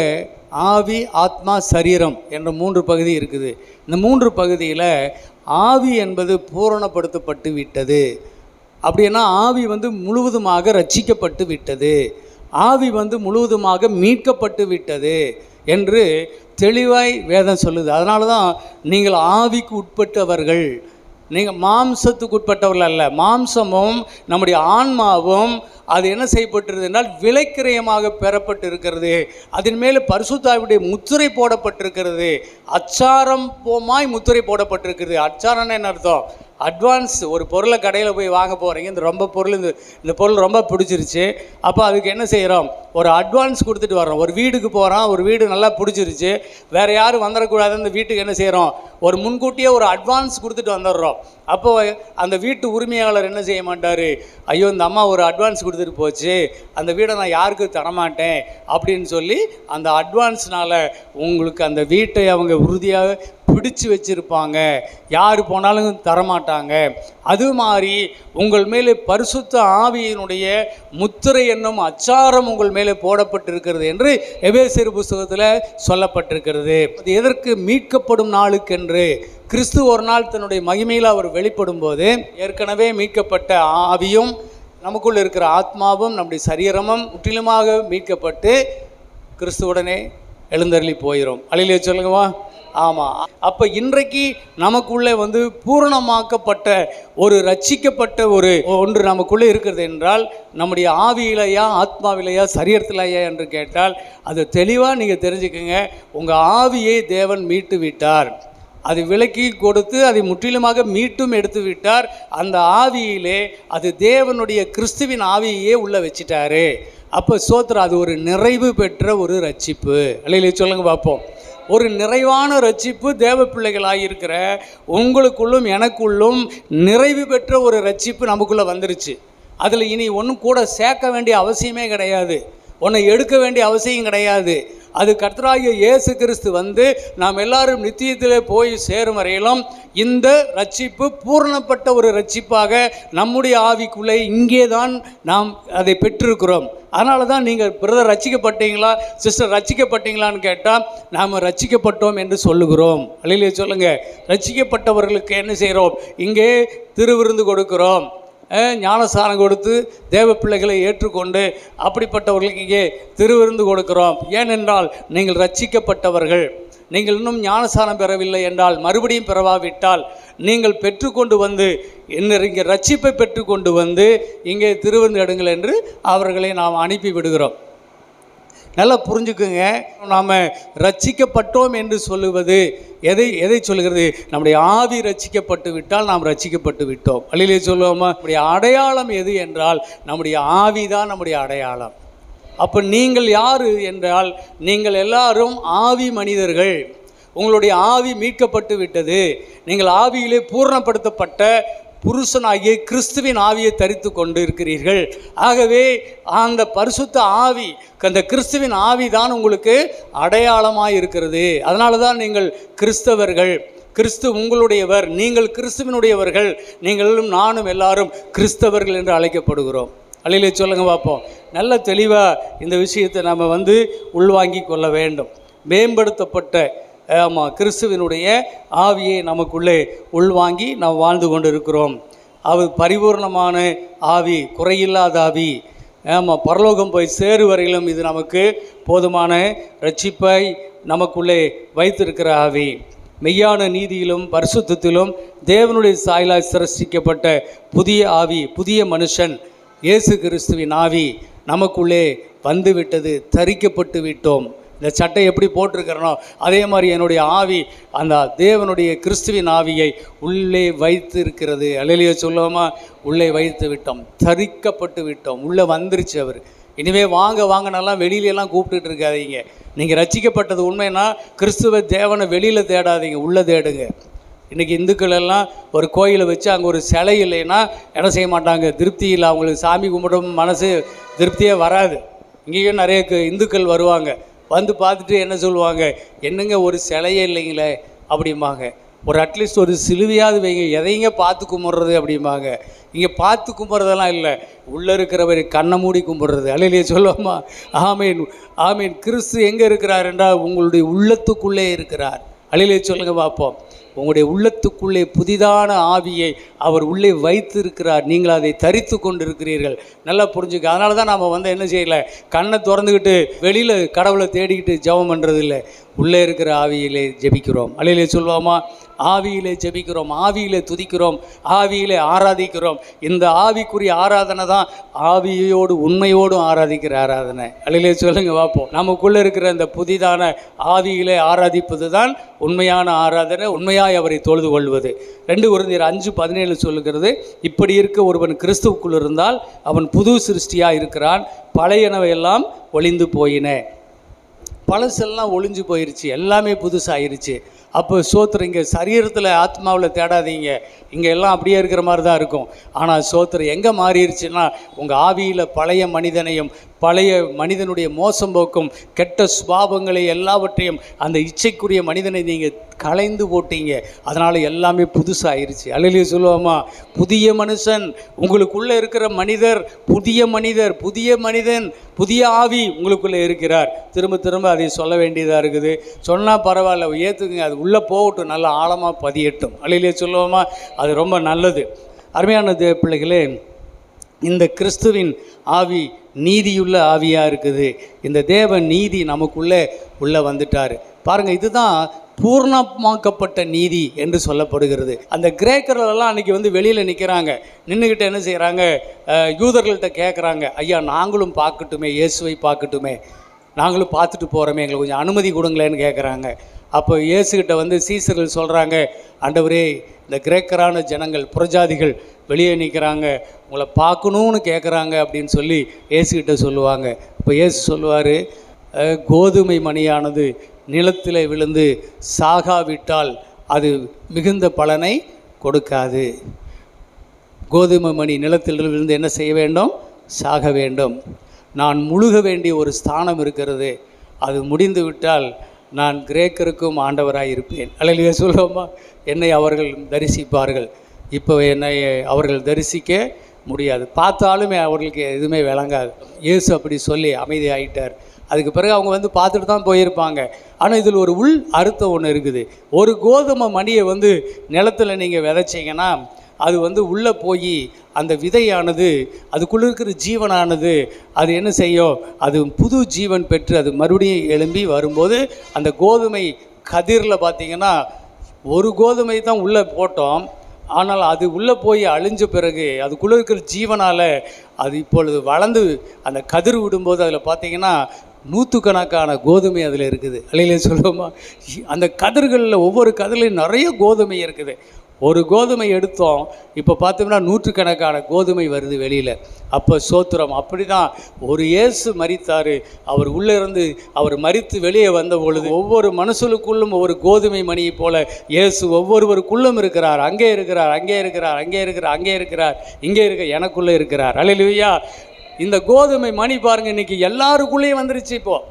ஆவி, ஆத்மா, சரீரம் என்ற 3 பகுதி இருக்குது. இந்த 3 பகுதியில் ஆவி என்பது பூரணப்படுத்தப்பட்டு விட்டது. அப்படின்னா ஆவி முழுவதுமாக ரட்சிக்கப்பட்டு விட்டது, ஆவி முழுவதுமாக மீட்கப்பட்டு விட்டது என்று தெளிவாய் வேதம் சொல்லுது. அதனால தான் நீங்கள் ஆவிக்கு உட்பட்டவர்கள், நீங்கள் மாம்சத்துக்கு உட்பட்டவர்கள் அல்ல. மாம்சமும் நம்முடைய ஆன்மாவும் அது என்ன செய்யப்பட்டிருது என்றால் விலைக்கிரயமாக பெறப்பட்டு இருக்கிறது. அதன் மேலே பரிசுத்தாவியுடைய முத்திரை போடப்பட்டிருக்கிறது. அச்சாரம் போமாய் முத்திரை போடப்பட்டிருக்கிறது. அச்சாரம்னு என்ன அர்த்தம்? அட்வான்ஸ். ஒரு பொருளை கடையில் போய் வாங்க போகிறீங்க, இந்த பொருள் ரொம்ப பிடிச்சிருச்சு. அப்போ அதுக்கு என்ன செய்கிறோம்? ஒரு அட்வான்ஸ் கொடுத்துட்டு வர்றோம். ஒரு வீடுக்கு போகிறோம், ஒரு வீடு நல்லா பிடிச்சிருச்சு, வேறு யாரும் வந்துடக்கூடாது, அந்த வீட்டுக்கு என்ன செய்கிறோம்? ஒரு முன்கூட்டியே ஒரு அட்வான்ஸ் கொடுத்துட்டு வந்துடுறோம். அப்போது அந்த வீட்டு உரிமையாளர் என்ன செய்ய மாட்டார்? ஐயோ, இந்த அம்மா ஒரு அட்வான்ஸ் கொடுத்துட்டு போச்சு, அந்த வீடை நான் யாருக்கும் தரமாட்டேன் அப்படின்னு சொல்லி அந்த அட்வான்ஸ்னால் உங்களுக்கு அந்த வீட்டை அவங்க உறுதியாக பிடிச்சு வச்சுருப்பாங்க, யார் போனாலும் தரமாட்டாங்க. அது மாதிரி உங்கள் மேலே பரிசுத்த ஆவியினுடைய முத்திரை என்னும் அச்சாரம் உங்கள் மேலே போடப்பட்டிருக்கிறது என்று எபேசியர் புஸ்தகத்தில் சொல்லப்பட்டிருக்கிறது. அது எதற்கு? மீட்கப்படும் நாளுக்கென்று. கிறிஸ்து ஒரு நாள் தன்னுடைய மகிமையில் அவர் வெளிப்படும் போது ஏற்கனவே மீட்கப்பட்ட ஆவியும் நமக்குள் இருக்கிற ஆத்மாவும் நம்முடைய சரீரமும் முற்றிலுமாக மீட்கப்பட்டு கிறிஸ்துவுடனே எழுந்தருளி போயிடும். அல்லையிலே சொல்லுங்கவா? ஆமாம். அப்போ இன்றைக்கு நமக்குள்ளே பூரணமாக்கப்பட்ட ஒரு ரட்சிக்கப்பட்ட ஒன்று நமக்குள்ளே இருக்கிறது என்றால் நம்முடைய ஆவியிலையா, ஆத்மாவிலையா, சரீரத்திலையா என்று கேட்டால் அது தெளிவாக நீங்கள் தெரிஞ்சுக்கோங்க. உங்கள் ஆவியை தேவன் மீட்டு விட்டார். அது விலக்கி கொடுத்து அதை முற்றிலுமாக மீட்டும் எடுத்து விட்டார். அந்த ஆவியிலே அது தேவனுடைய கிறிஸ்துவின் ஆவியையே உள்ளே வச்சிட்டாரு. அப்போ சோத்திரம், அது ஒரு நிறைவு பெற்ற ஒரு ரட்சிப்பு. அல்லையிலே சொல்லுங்க பார்ப்போம். ஒரு நிறைவான ரட்சிப்பு தேவ பிள்ளைகளாக இருக்கிற உங்களுக்குள்ளும் எனக்குள்ளும் நிறைவு பெற்ற ஒரு ரட்சிப்பு நமக்குள்ளே வந்துருச்சு. அதில் இனி ஒன்றும் கூட சேர்க்க வேண்டிய அவசியமே கிடையாது, ஒன்றை எடுக்க வேண்டிய அவசியம் கிடையாது. அது கர்த்தராகிய இயேசு கிறிஸ்து நாம் எல்லாரும் நித்தியத்திலே போய் சேரும் வரையிலும் இந்த ரட்சிப்பு பூரணப்பட்ட ஒரு ரட்சிப்பாக நம்முடைய ஆவிக்குள்ளே இங்கே தான் நாம் அதை பெற்றிருக்கிறோம். அதனால தான் நீங்கள் பிரதர் ரட்சிக்கப்பட்டீங்களா, சிஸ்டர் ரட்சிக்கப்பட்டீங்களான்னு கேட்டால் நாம் ரட்சிக்கப்பட்டோம் என்று சொல்லுகிறோம். அல்லையிலே சொல்லுங்கள். ரட்சிக்கப்பட்டவர்களுக்கு என்ன செய்கிறோம்? இங்கே திருவிருந்து கொடுக்கிறோம், ஞானஸ்தானம் கொடுத்து தேவ பிள்ளைகளை ஏற்றுக்கொண்டு அப்படிப்பட்டவர்களுக்கு இங்கே திருவிருந்து கொடுக்கிறோம். ஏனென்றால் நீங்கள் ரட்சிக்கப்பட்டவர்கள். நீங்கள் இன்னும் ஞானஸ்தானம் பெறவில்லை என்றால், மறுபடியும் பெறவாவிட்டால் நீங்கள் பெற்றுக்கொண்டு இங்கே ரட்சிப்பை பெற்றுக்கொண்டு இங்கே திருவிருந்து எடுங்கள் என்று அவர்களை நாம் அனுப்பி விடுகிறோம். நல்லா புரிஞ்சுக்குங்க. நாம் ரட்சிக்கப்பட்டோம் என்று சொல்லுவது எதை சொல்லுகிறது? நம்முடைய ஆவி ரட்சிக்கப்பட்டு விட்டால் நாம் ரட்சிக்கப்பட்டு விட்டோம். அல்லையிலே சொல்லுவோமா? நம்முடைய அடையாளம் எது என்றால் நம்முடைய ஆவி தான் நம்முடைய அடையாளம். அப்போ நீங்கள் யார் என்றால் நீங்கள் எல்லாரும் ஆவி மனிதர்கள். உங்களுடைய ஆவி மீட்கப்பட்டு விட்டது. நீங்கள் ஆவியிலே பூரணப்படுத்தப்பட்ட புருஷனாகிய கிறிஸ்துவின் ஆவியை தரித்து கொண்டு இருக்கிறீர்கள். ஆகவே அந்த பரிசுத்த ஆவி, அந்த கிறிஸ்துவின் ஆவி தான் உங்களுக்கு அடையாளமாக இருக்கிறது. அதனால தான் நீங்கள் கிறிஸ்தவர்கள். கிறிஸ்து உங்களுடையவர், நீங்கள் கிறிஸ்துவினுடையவர்கள், நீங்களும் நானும் எல்லாரும் கிறிஸ்தவர்கள் என்று அழைக்கப்படுகிறோம். அல்லேலூயா சொல்லுங்க பார்ப்போம். நல்ல தெளிவாக இந்த விஷயத்தை நம்ம உள்வாங்கி கொள்ள வேண்டும். மேம்படுத்தப்பட்ட கிறிஸ்துவினுடைய ஆவியை நமக்குள்ளே உள்வாங்கி நாம் வாழ்ந்து கொண்டு இருக்கிறோம். அவர் பரிபூர்ணமான ஆவி, குறையில்லாத ஆவி. பரலோகம் போய் சேரு வரையிலும் இது நமக்கு போதுமான ரட்சிப்பை நமக்குள்ளே வைத்திருக்கிற ஆவி. மெய்யான நீதியிலும் பரிசுத்தத்திலும் தேவனுடைய சாயலாய் சிருஷ்டிக்கப்பட்ட புதிய ஆவி, புதிய மனுஷன் இயேசு கிறிஸ்துவின் ஆவி நமக்குள்ளே வந்து விட்டது. தரிக்கப்பட்டு விட்டோம். இந்த சட்டை எப்படி போட்டிருக்கிறனோ அதே மாதிரி என்னுடைய ஆவி அந்த தேவனுடைய கிறிஸ்துவின் ஆவியை உள்ளே வைத்து இருக்கிறது. அல்லேலூயா சொல்லுவோமா? உள்ளே வைத்து விட்டோம், தரிக்கப்பட்டு விட்டோம், உள்ளே வந்துருச்சு அவர். இனிமேல் வாங்கனாலாம் வெளியிலலாம் கூப்பிட்டுட்டு இருக்காதீங்க. நீங்கள் ரட்சிக்கப்பட்டது உண்மைன்னா கிறிஸ்துவ தேவனை வெளியில் தேடாதீங்க, உள்ளே தேடுங்க. இன்றைக்கி இந்துக்கள் எல்லாம் ஒரு கோயிலை வச்சு அங்கே ஒரு சிலை இல்லைன்னா என்ன செய்ய மாட்டாங்க? திருப்தி இல்லை, அவங்களுக்கு சாமி கும்பிடும் மனசு திருப்தியே வராது. இங்கேயும் நிறைய இந்துக்கள் வருவாங்க, வந்து பார்த்துட்டு என்ன சொல்லுவாங்க? என்னங்க ஒரு சிலையே இல்லைங்களே அப்படிம்பாங்க. ஒரு அட்லீஸ்ட் ஒரு சிலுவையாவது வைங்க, எதைங்க பார்த்து கும்பிட்றது அப்படிம்பாங்க. இங்கே பார்த்து கும்பிட்றதெல்லாம் இல்லை, உள்ளே இருக்கிறவர் கண்ணை மூடி கும்பிட்றது. அல்லேலூயா சொல்லுவோமா? ஆமீன் ஆமீன். கிறிஸ்து எங்கே இருக்கிறார் என்றால் உங்களுடைய உள்ளத்துக்குள்ளே இருக்கிறார். அல்லேலூயா சொல்லுங்க பார்ப்போம். உங்களுடைய உள்ளத்துக்குள்ளே புதிதான ஆவியை அவர் உள்ளே வைத்து இருக்கிறார். நீங்கள் அதை தரித்து கொண்டு இருக்கிறீர்கள். நல்லா புரிஞ்சுக்க. அதனால தான் நாம் என்ன செய்யலை, கண்ணை திறந்துக்கிட்டு வெளியில் கடவுளை தேடிக்கிட்டு ஜெபம் பண்ணுறது இல்லை. உள்ளே இருக்கிற ஆவியிலே ஜெபிக்கிறோம். அல்லேலூயா சொல்லுவோமா? ஆவியிலே ஜெபிக்கிறோம், ஆவியிலே துதிக்கிறோம், ஆவியிலே ஆராதிக்கிறோம். இந்த ஆவிக்குரிய ஆராதனை தான் ஆவியோடு உண்மையோடும் ஆராதிக்கிற ஆராதனை. அல்லேலூயா சொல்லுங்க பார்ப்போம். நமக்குள்ளே இருக்கிற இந்த புதிதான ஆவியிலே ஆராதிப்பது தான் உண்மையான ஆராதனை, உண்மையாய் அவரை தொழுது கொள்வது. 2 கொரிந்தியர் 5:17 சொல்லுகிறது, இப்படி இருக்க ஒருவன் கிறிஸ்துவுக்குள் இருந்தால் அவன் புது சிருஷ்டியாக இருக்கிறான், பழையனவையெல்லாம் ஒளிந்து போயின. பழசெல்லாம் ஒளிஞ்சு போயிடுச்சு, எல்லாமே புதுசாகிருச்சு. அப்போ சோத்திரம் இங்கே சரீரத்தில் ஆத்மாவில் தேடாதீங்க, இங்கே எல்லாம் அப்படியே இருக்கிற மாதிரி தான் இருக்கும். ஆனால் சோத்திரம் எங்கே மாறிடுச்சுன்னா உங்கள் ஆவியில் பழைய மனிதனையும் பழைய மனிதனுடைய மோசம் போக்கும் கெட்ட சுபாவங்களை எல்லாவற்றையும் அந்த இச்சைக்குரிய மனிதனை நீங்கள் களைந்து போட்டீங்க. அதனால் எல்லாமே புதுசாகிருச்சு. அல்லேலூயா சொல்லுவோமா? புதிய மனுஷன் உங்களுக்குள்ளே இருக்கிற மனிதர், புதிய மனிதர், புதிய மனிதன், புதிய ஆவி உங்களுக்குள்ளே இருக்கிறார். திரும்ப திரும்ப அதை சொல்ல வேண்டியதாக இருக்குது. சொன்னால் பரவாயில்ல, ஏற்றுக்குங்க, அது உள்ளே போகட்டும், நல்லா ஆழமாக பதியட்டும். அல்லேலூயா சொல்லுவோமா? அது ரொம்ப நல்லது. அருமையான தேவ பிள்ளைகளே, இந்த கிறிஸ்துவின் ஆவி நீதியுள்ள ஆவியாக இருக்குது. இந்த தேவ நீதி உள்ளே வந்துட்டார் பாருங்கள். இதுதான் பூர்ணமாக்கப்பட்ட நீதி என்று சொல்லப்படுகிறது. அந்த கிரேக்கர்களெல்லாம் அன்றைக்கி வெளியில் நிற்கிறாங்க, நின்றுக்கிட்டு என்ன செய்கிறாங்க? யூதர்கள்ட்ட கேட்குறாங்க, ஐயா நாங்களும் பார்க்கட்டுமே, இயேசுவை பார்க்கட்டுமே, நாங்களும் பார்த்துட்டு போகிறோமே, எங்களுக்கு கொஞ்சம் அனுமதி கொடுங்களேன்னு கேட்குறாங்க. அப்போ இயேசுகிட்ட சீசர்கள் சொல்கிறாங்க, ஆண்டவரே இந்த கிரேக்கரான ஜனங்கள் புறஜாதிகள் வெளியே நிற்கிறாங்க, உங்களை பார்க்கணுன்னு கேட்குறாங்க அப்படின்னு சொல்லி இயேசுகிட்ட சொல்லுவாங்க. இப்போ இயேசு சொல்லுவார், கோதுமை மணியானது நிலத்தில் விழுந்து சாகாவிட்டால் அது மிகுந்த பலனை கொடுக்காது. கோதுமை மணி நிலத்தில் விழுந்து என்ன செய்ய வேண்டும்? சாக வேண்டும். நான் முழுக வேண்டிய ஒரு ஸ்தானம் இருக்கிறது, அது முடிந்து விட்டால் நான் கிரேக்கருக்கும் ஆண்டவராக இருப்பேன். அல்லேலூயா சொல்லுவோமா? என்னை அவர்கள் தரிசிப்பார்கள். இப்போ என்னை அவர்கள் தரிசிக்க முடியாது, பார்த்தாலுமே அவர்களுக்கு எதுவுமே விளங்காது. இயேசு அப்படி சொல்லி அமைதியாகிட்டார். அதுக்கு பிறகு அவங்க பார்த்துட்டு தான் போயிருப்பாங்க. ஆனால் இதில் ஒரு உள் அர்த்தம் ஒன்று இருக்குது. ஒரு கோதுமை மணியை நிலத்தில் நீங்கள் விதைச்சிங்கன்னா அது உள்ளே போய் அந்த விதையானது, அதுக்குள்ளே இருக்கிற ஜீவனானது அது என்ன செய்யும்? அது புது ஜீவன் பெற்று அது மறுபடியும் எழும்பி வரும்போது அந்த கோதுமை கதிரில் பார்த்திங்கன்னா ஒரு கோதுமை தான் உள்ளே போட்டோம், ஆனால் அது உள்ளே போய் அழிஞ்ச பிறகு அதுக்குள்ளே இருக்கிற ஜீவனால் அது இப்பொழுது வளர்ந்து அந்த கதிர் விடும்போது அதில் பார்த்திங்கன்னா நூற்றுக்கணக்கான கோதுமை அதில் இருக்குது. அல்லேலூயா சொல்லுவோமா? அந்த கதிர்களில் ஒவ்வொரு கதிர்லையும் நிறைய கோதுமை இருக்குது. ஒரு கோதுமை எடுத்தோம், இப்போ பார்த்தோம்னா நூற்றுக்கணக்கான கோதுமை வருது வெளியில். அப்போ சோத்திரம். அப்படி தான் ஒரு இயேசு மரித்தார், அவர் உள்ளே இருந்து அவர் மரித்து வெளியே வந்த பொழுது ஒவ்வொரு மனுஷனுக்குள்ளும் ஒவ்வொரு கோதுமை மணியை போல இயேசு ஒவ்வொருவருக்குள்ளும் இருக்கிறார். அங்கே இருக்கிறார், அங்கே இருக்கிறார், அங்கே இருக்கிறார், அங்கே இருக்கிறார், இங்கே இருக்க எனக்குள்ளே இருக்கிறார். அல்லேலூயா. இந்த கோதுமை மணி பாருங்கள், இன்றைக்கி எல்லாருக்குள்ளேயும் வந்துருச்சு. இப்போது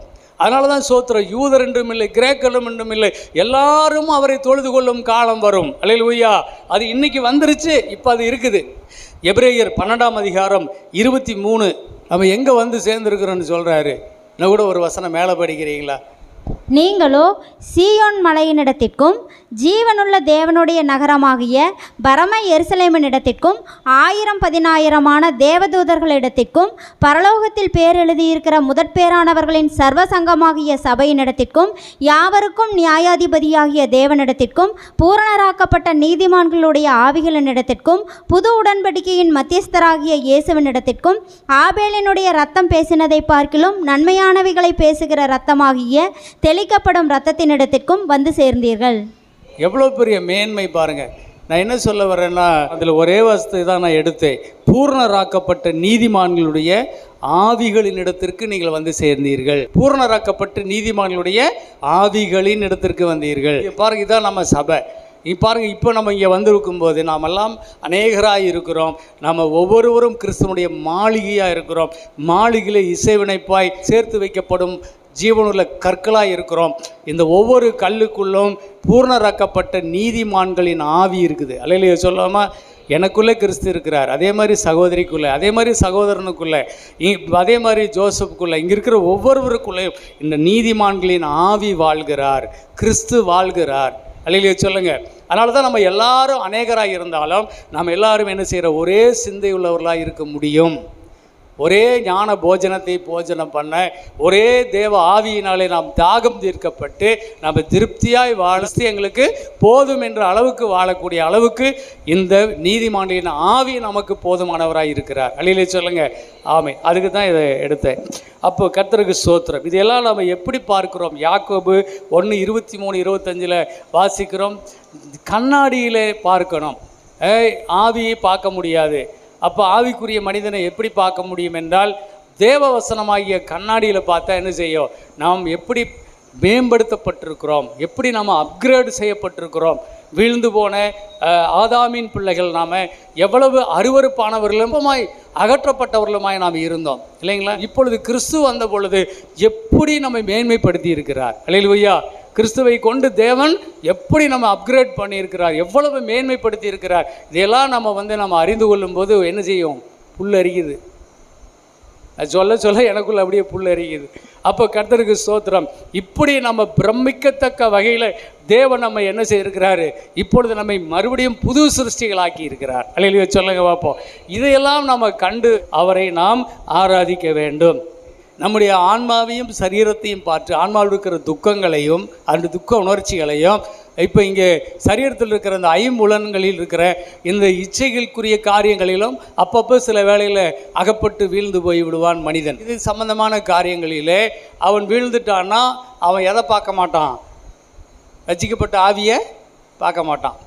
அதனால தான் சோத்திரம், யூதர் என்றும் இல்லை, கிரேக்கரும் என்றும் இல்லை, எல்லாரும் அவரை தொழுது கொள்ளும் காலம் வரும். அல்லேலூயா. அது இன்னைக்கு வந்துருச்சு, இப்போ அது இருக்குது. எபிரேயர் 12ஆம் அதிகாரம் 23 நம்ம எங்கே வந்து சேர்ந்துருக்கிறோன்னு சொல்கிறாரு. இன்னும் கூட ஒரு வசனம் மேலே படிக்கிறீங்களா? நீங்களோ சீயோன் மலையினிடத்திற்கும் ஜீவனுள்ள தேவனுடைய நகரமாகிய பரம எருசலேமினிடத்திற்கும் 1000-10,000 தேவதூதர்களிடத்திற்கும் பரலோகத்தில் பேர் எழுதியிருக்கிற முதற்பேரானவர்களின் சர்வசங்கமாகிய சபையினிடத்திற்கும் யாவருக்கும் நியாயாதிபதியாகிய தேவனிடத்திற்கும் பூரணராக்கப்பட்ட நீதிமான்களுடைய ஆவிகளினிடத்திற்கும் புது உடன்படிக்கையின் மத்தியஸ்தராகிய இயேசுவினிடத்திற்கும் ஆபேலினுடைய இரத்தம் பேசினதை பார்க்கிலும் நன்மையானவைகளை பேசுகிற இரத்தமாகிய தெளிக்கப்படும் இரத்தத்தினிடத்திற்கும் வந்து சேர்ந்தீர்கள். எவ்வளோ பெரிய மேன்மை பாருங்கள். நான் என்ன சொல்ல வரேன்னா, அதில் ஒரே வசத்தை தான் நான் எடுத்தேன். பூரணராக்கப்பட்ட நீதிமான்களுடைய ஆவிகளின் இடத்திற்கு நீங்கள் வந்து சேர்ந்தீர்கள். பூரணராக்கப்பட்ட நீதிமான்களுடைய ஆவிகளின் இடத்திற்கு வந்தீர்கள். பாருங்க, இதான் நம்ம சபை. பாருங்கள், இப்போ நம்ம இங்கே வந்திருக்கும் போது நாமெல்லாம் அநேகராக இருக்கிறோம். நம்ம ஒவ்வொருவரும் கிறிஸ்துவனுடைய மாளிகையாக இருக்கிறோம். மாளிகையில் இசைவினைப்பாய் சேர்த்து வைக்கப்படும் ஜீவனுள்ள கற்களாக இருக்கிறோம். இந்த ஒவ்வொரு கல்லுக்குள்ளும் பூர்ணராக்கப்பட்ட நீதிமான்களின் ஆவி இருக்குது. அல்லேலூயா சொல்லாமல் எனக்குள்ளே கிறிஸ்து இருக்கிறார், அதே மாதிரி சகோதரிக்குள்ளே, அதே மாதிரி சகோதரனுக்குள்ளே, அதே மாதிரி ஜோசப்புக்குள்ளே, இங்கே இருக்கிற ஒவ்வொருவருக்குள்ளேயும் இந்த நீதிமான்களின் ஆவி வாழ்கிறார், கிறிஸ்து வாழ்கிறார். அல்லேலூயா சொல்லுங்கள். அதனால தான் நம்ம எல்லாரும் அநேகராக இருந்தாலும் நம்ம எல்லாரும் என்ன செய்கிற ஒரே சிந்தை உள்ளவர்களாக இருக்க முடியும். ஒரே ஞான போஜனம் பண்ண, ஒரே தேவ ஆவியினாலே நாம் தாகம் தீர்க்கப்பட்டு நம்ம திருப்தியாய் வாழ்த்து எங்களுக்கு போதும் என்ற அளவுக்கு வாழக்கூடிய அளவுக்கு இந்த நீதிமான்களின் ஆவி நமக்கு போதுமானவராக இருக்கிறார். அல்லேலூயா சொல்லுங்கள். ஆமென். அதுக்கு தான் இதை எடுத்தேன். அப்போ கர்த்தருக்கு ஸ்தோத்திரம். இதெல்லாம் நம்ம எப்படி பார்க்கிறோம்? யாக்கோபு 1:23-25 வாசிக்கிறோம். கண்ணாடியிலே பார்க்கணும், ஆவியை பார்க்க முடியாது. அப்போ ஆவிக்குரிய மனிதனை எப்படி பார்க்க முடியும் என்றால், தேவவசனமாகிய கண்ணாடியில் பார்த்தா என்ன செய்யும்? நாம் எப்படி மேம்படுத்தப்பட்டிருக்கிறோம், எப்படி நாம் அப்கிரேடு செய்யப்பட்டிருக்கிறோம். வீழ்ந்து போன ஆதாமின் பிள்ளைகள் நாம் எவ்வளவு அருவருப்பானவர்களும் அகற்றப்பட்டவர்களுமாய் நாம் இருந்தோம் இல்லைங்களா? இப்பொழுது கிறிஸ்து வந்த பொழுது எப்படி நம்மை மேன்மைப்படுத்தி இருக்கிறார். அல்லேலூயா. கிறிஸ்துவை கொண்டு தேவன் எப்படி நம்ம அப்கிரேட் பண்ணியிருக்கிறார், எவ்வளவு மேன்மைப்படுத்தி இருக்கிறார். இதெல்லாம் நம்ம அறிந்து கொள்ளும் போது என்ன செய்யும்? புல் அரிக்குது. அது சொல்ல சொல்ல எனக்குள்ள அப்படியே புல் அரிக்குது. அப்போ கர்த்தருக்கு ஸ்தோத்திரம். இப்படி நம்ம பிரமிக்கத்தக்க வகையில் தேவன் நம்ம என்ன செய்திருக்கிறாரு? இப்பொழுது நம்மை மறுபடியும் புது சிருஷ்டிகளாக்கி இருக்கிறார். அல்லேலூயா சொல்லுங்க பார்ப்போம். இதையெல்லாம் நம்ம கண்டு அவரை நாம் ஆராதிக்க வேண்டும். நம்முடைய ஆன்மாவையும் சரீரத்தையும் பார்த்து, ஆன்மாவில் இருக்கிற துக்கங்களையும் அந்த துக்க உணர்ச்சிகளையும், இப்போ இங்கே சரீரத்தில் இருக்கிற அந்த ஐம்புலன்களில் இருக்கிற இந்த இச்சைகளுக்குரிய காரியங்களிலும் அப்பப்போ சில வேளையில் அகப்பட்டு வீழ்ந்து போய் விடுவான் மனிதன். இது சம்பந்தமான காரியங்களிலே அவன் வீழ்ந்துட்டான்னா அவன் எதை பார்க்க மாட்டான்? ரட்சிக்கப்பட்ட ஆவியை பார்க்க மாட்டான்.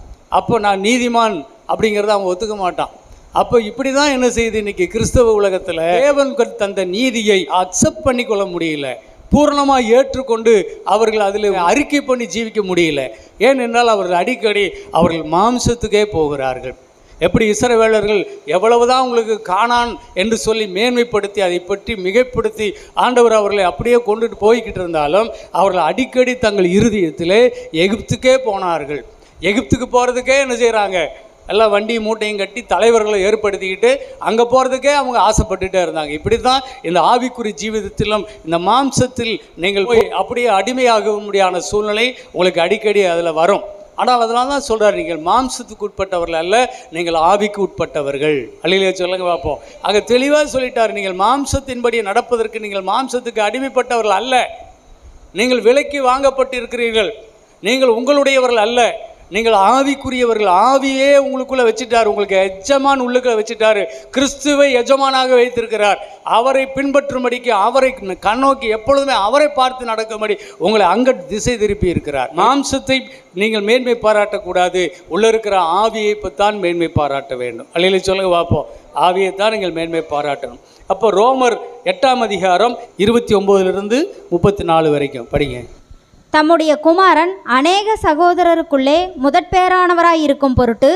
அப்போ நான் நீதிமான் அப்படிங்கிறத அவன் ஒத்துக்க மாட்டான். அப்போ இப்படி தான் என்ன செய்யுது இன்றைக்கி கிறிஸ்தவ உலகத்தில்? தேவன் தந்த நீதியை அக்செப்ட் பண்ணி கொள்ள முடியல, பூரணமாக ஏற்றுக்கொண்டு அவர்கள் அதில் அறிக்கை பண்ணி ஜீவிக்க முடியல. ஏனென்றால் அவர்கள் அடிக்கடி அவர்கள் மாம்சத்துக்கே போகிறார்கள். எப்படி இஸ்ரவேலர்கள் எவ்வளவுதான் உங்களுக்கு கானான் என்று சொல்லி மேன்மைப்படுத்தி அதை பற்றி மிகைப்படுத்தி ஆண்டவர் அவர்களை அப்படியே கொண்டுட்டு போய்கிட்டு இருந்தாலும் அவர்கள் அடிக்கடி தங்கள் இருதயத்திலே எகிப்துக்கே போனார்கள். எகிப்துக்கு போகிறதுக்கே என்ன செய்கிறாங்க? எல்லாம் வண்டி மூட்டையும் கட்டி தலைவர்களை ஏற்படுத்திக்கிட்டு அங்கே போகிறதுக்கே அவங்க ஆசைப்பட்டுட்டே இருந்தாங்க. இப்படி தான் இந்த ஆவிக்குறி ஜீவிதத்திலும் இந்த மாம்சத்தில் நீங்கள் போய் அப்படியே அடிமையாக முடியாத சூழ்நிலை உங்களுக்கு அடிக்கடி அதில் வரும். ஆனால் அதனால தான் சொல்கிறார், நீங்கள் மாம்சத்துக்கு உட்பட்டவர்கள் அல்ல, நீங்கள் ஆவிக்கு உட்பட்டவர்கள். அல்லேலூயா சொல்லுங்க பார்ப்போம். ஆக தெளிவாக சொல்லிட்டார், நீங்கள் மாம்சத்தின்படி நடப்பதற்கு நீங்கள் மாம்சத்துக்கு அடிமைப்பட்டவர்கள் அல்ல, நீங்கள் விலைக்கு வாங்கப்பட்டிருக்கிறீர்கள், நீங்கள் உங்களுடையவர்கள் அல்ல, நீங்கள் ஆவிக்குரியவர்கள். ஆவியே உங்களுக்குள்ளே வச்சுட்டார், உங்களுக்கு எஜமான் உள்ளுக்குள்ளே வச்சுட்டாரு. கிறிஸ்துவை எஜமானாக வைத்திருக்கிறார். அவரை பின்பற்றும்படிக்கு, அவரை கண்ணோக்கி எப்பொழுதுமே அவரை பார்த்து நடக்கும்படி உங்களை அங்கே திசை திருப்பி இருக்கிறார். மாம்சத்தை நீங்கள் மேன்மை பாராட்டக்கூடாது, உள்ளே இருக்கிற ஆவியை தான் மேன்மை பாராட்ட வேண்டும். அல்லேலூயா சொல்லுங்க பார்ப்போம். ஆவியை தான் நீங்கள் மேன்மை பாராட்டணும். அப்போ ரோமர் 8ஆம் அதிகாரம் 29 to 34 வரைக்கும் படிங்க. தம்முடைய குமாரன் அநேக சகோதரருக்குள்ளே முதற்பேரானவராய் இருக்கும் பொருட்டு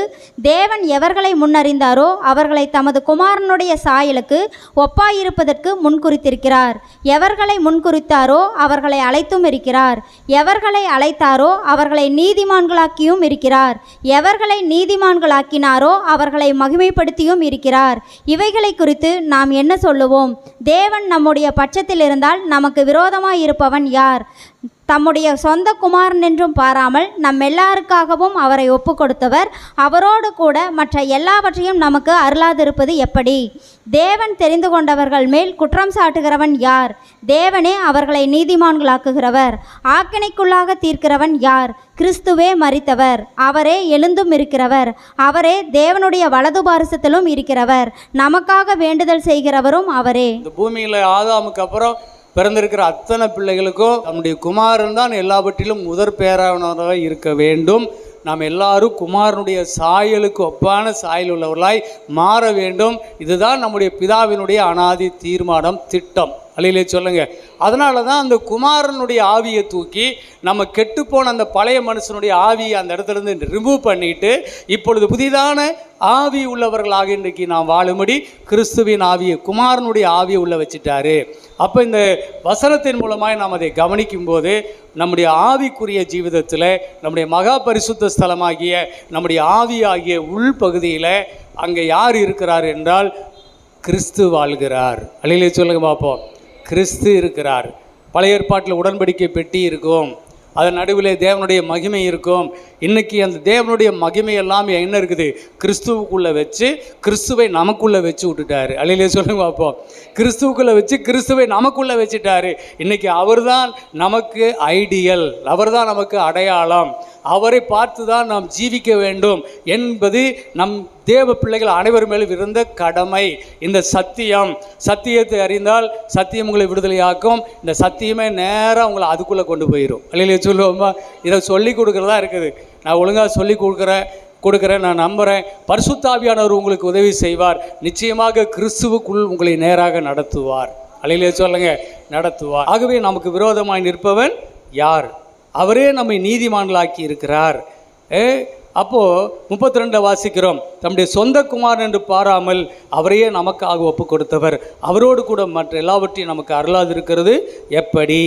தேவன் எவர்களை முன்னறிந்தாரோ அவர்களை தமது குமாரனுடைய சாயலுக்கு ஒப்பாயிருப்பதற்கு முன்குறித்திருக்கிறார். எவர்களை முன்குறித்தாரோ அவர்களை அழைத்தும் இருக்கிறார். எவர்களை அழைத்தாரோ அவர்களை நீதிமான்களாக்கியும் இருக்கிறார். எவர்களை நீதிமான்களாக்கினாரோ அவர்களை மகிமைப்படுத்தியும் இருக்கிறார். இவைகளை குறித்து நாம் என்ன சொல்லுவோம்? தேவன் நம்முடைய பட்சத்தில் இருந்தால் நமக்கு விரோதமாய் இருப்பவன் யார்? தம்முடைய சொந்த குமாரன் என்றும் பாராமல் நம் எல்லாருக்காகவும் அவரை ஒப்பு கொடுத்தவர் அவரோடு கூட மற்ற எல்லாவற்றையும் நமக்கு அருளாதிருப்பது எப்படி? தேவன் தெரிந்து கொண்டவர்கள் மேல் குற்றம் சாட்டுகிறவன் யார்? தேவனே அவர்களை நீதிமான்களாக்குகிறவர். ஆக்கினைக்குள்ளாக தீர்க்கிறவன் யார்? கிறிஸ்துவே மரித்தவர், அவரே எழுந்தும் இருக்கிறவர், அவரே தேவனுடைய வலது பாரிசத்திலும் இருக்கிறவர், நமக்காக வேண்டுதல் செய்கிறவரும் அவரே. இந்த பூமியில் ஆதாமுக்கு அப்புறம் பிறந்திருக்கிற அத்தனை பிள்ளைகளுக்கும் நம்முடைய குமாரன் தான் எல்லாவற்றிலும் முதற் பேரானவராக இருக்க வேண்டும். நாம் எல்லாரும் குமாரனுடைய சாயலுக்கு ஒப்பான சாயல் உள்ளவர்களாய் மாற வேண்டும். இதுதான் நம்முடைய பிதாவினுடைய அனாதி தீர்மானம், திட்டம். அல்லையிலே சொல்லுங்க. அதனால தான் அந்த குமாரனுடைய ஆவியை தூக்கி நம்ம கெட்டுப்போன அந்த பழைய மனுஷனுடைய ஆவியை அந்த இடத்துல இருந்து ரிமூவ் பண்ணிட்டு இப்பொழுது புதிதான ஆவி உள்ளவர்களாக இன்றைக்கு நாம் வாழும்படி கிறிஸ்துவின் ஆவியை, குமாரனுடைய ஆவியை உள்ள வச்சுட்டாரு. அப்போ இந்த வசனத்தின் மூலமாக நாம் அதை கவனிக்கும் போது நம்முடைய ஆவிக்குரிய ஜீவிதத்தில் நம்முடைய மகா பரிசுத்த ஸ்தலமாகிய நம்முடைய ஆவியாகிய உள்பகுதியில் அங்கே யார் இருக்கிறார் என்றால் கிறிஸ்து வாழ்கிறார். அல்லையிலே சொல்லுங்க பார்ப்போம். கிறிஸ்து இருக்கிறார். பழைய ஏற்பாட்டில் உடன்படிக்கை பெட்டி இருக்கும், அதன் நடுவில் தேவனுடைய மகிமை இருக்கும். இன்றைக்கி அந்த தேவனுடைய மகிமை எல்லாம் என்ன இருக்குது? கிறிஸ்துவுக்குள்ளே வச்சு கிறிஸ்துவை நமக்குள்ளே வச்சு விட்டுட்டாரு. அல்லையிலே சொல்லுங்க பார்ப்போம். கிறிஸ்துவுக்குள்ளே வச்சு கிறிஸ்துவை நமக்குள்ளே வச்சுட்டாரு. இன்றைக்கி அவர் தான் நமக்கு ஐடியல், அவர் தான் நமக்கு அடையாளம். அவரை பார்த்து தான் நாம் ஜீவிக்க வேண்டும் என்பது நம் தேவ பிள்ளைகள் அனைவர் மேலும் இருந்த கடமை. இந்த சத்தியத்தை அறிந்தால் சத்தியம் உங்களை விடுதலையாக்கும். இந்த சத்தியமே நேராக உங்களை அதுக்குள்ளே கொண்டு போயிடும். அல்லையிலே சொல்லுவோமா? இதை சொல்லி கொடுக்குறதா இருக்குது. நான் ஒழுங்காக சொல்லி கொடுக்குறேன். நான் நம்புகிறேன். பரிசுத்த ஆவியானவர் உங்களுக்கு உதவி செய்வார். நிச்சயமாக கிறிஸ்துவுக்குள் உங்களை நேராக நடத்துவார். அல்லையிலே சொல்லுங்க, நடத்துவார். ஆகவே நமக்கு விரோதமாய் நிற்பவன் யார்? அவரே நம்மை நீதிமான்களாக்கி இருக்கிறார். அப்போது 32 வாசிக்கிறோம். தம்முடைய சொந்த குமாரன் என்று பாராமல் அவரையே நமக்காக ஒப்பு கொடுத்தவர் அவரோடு கூட மற்ற எல்லாவற்றையும் நமக்கு அருளாதிருக்கிறது எப்படி?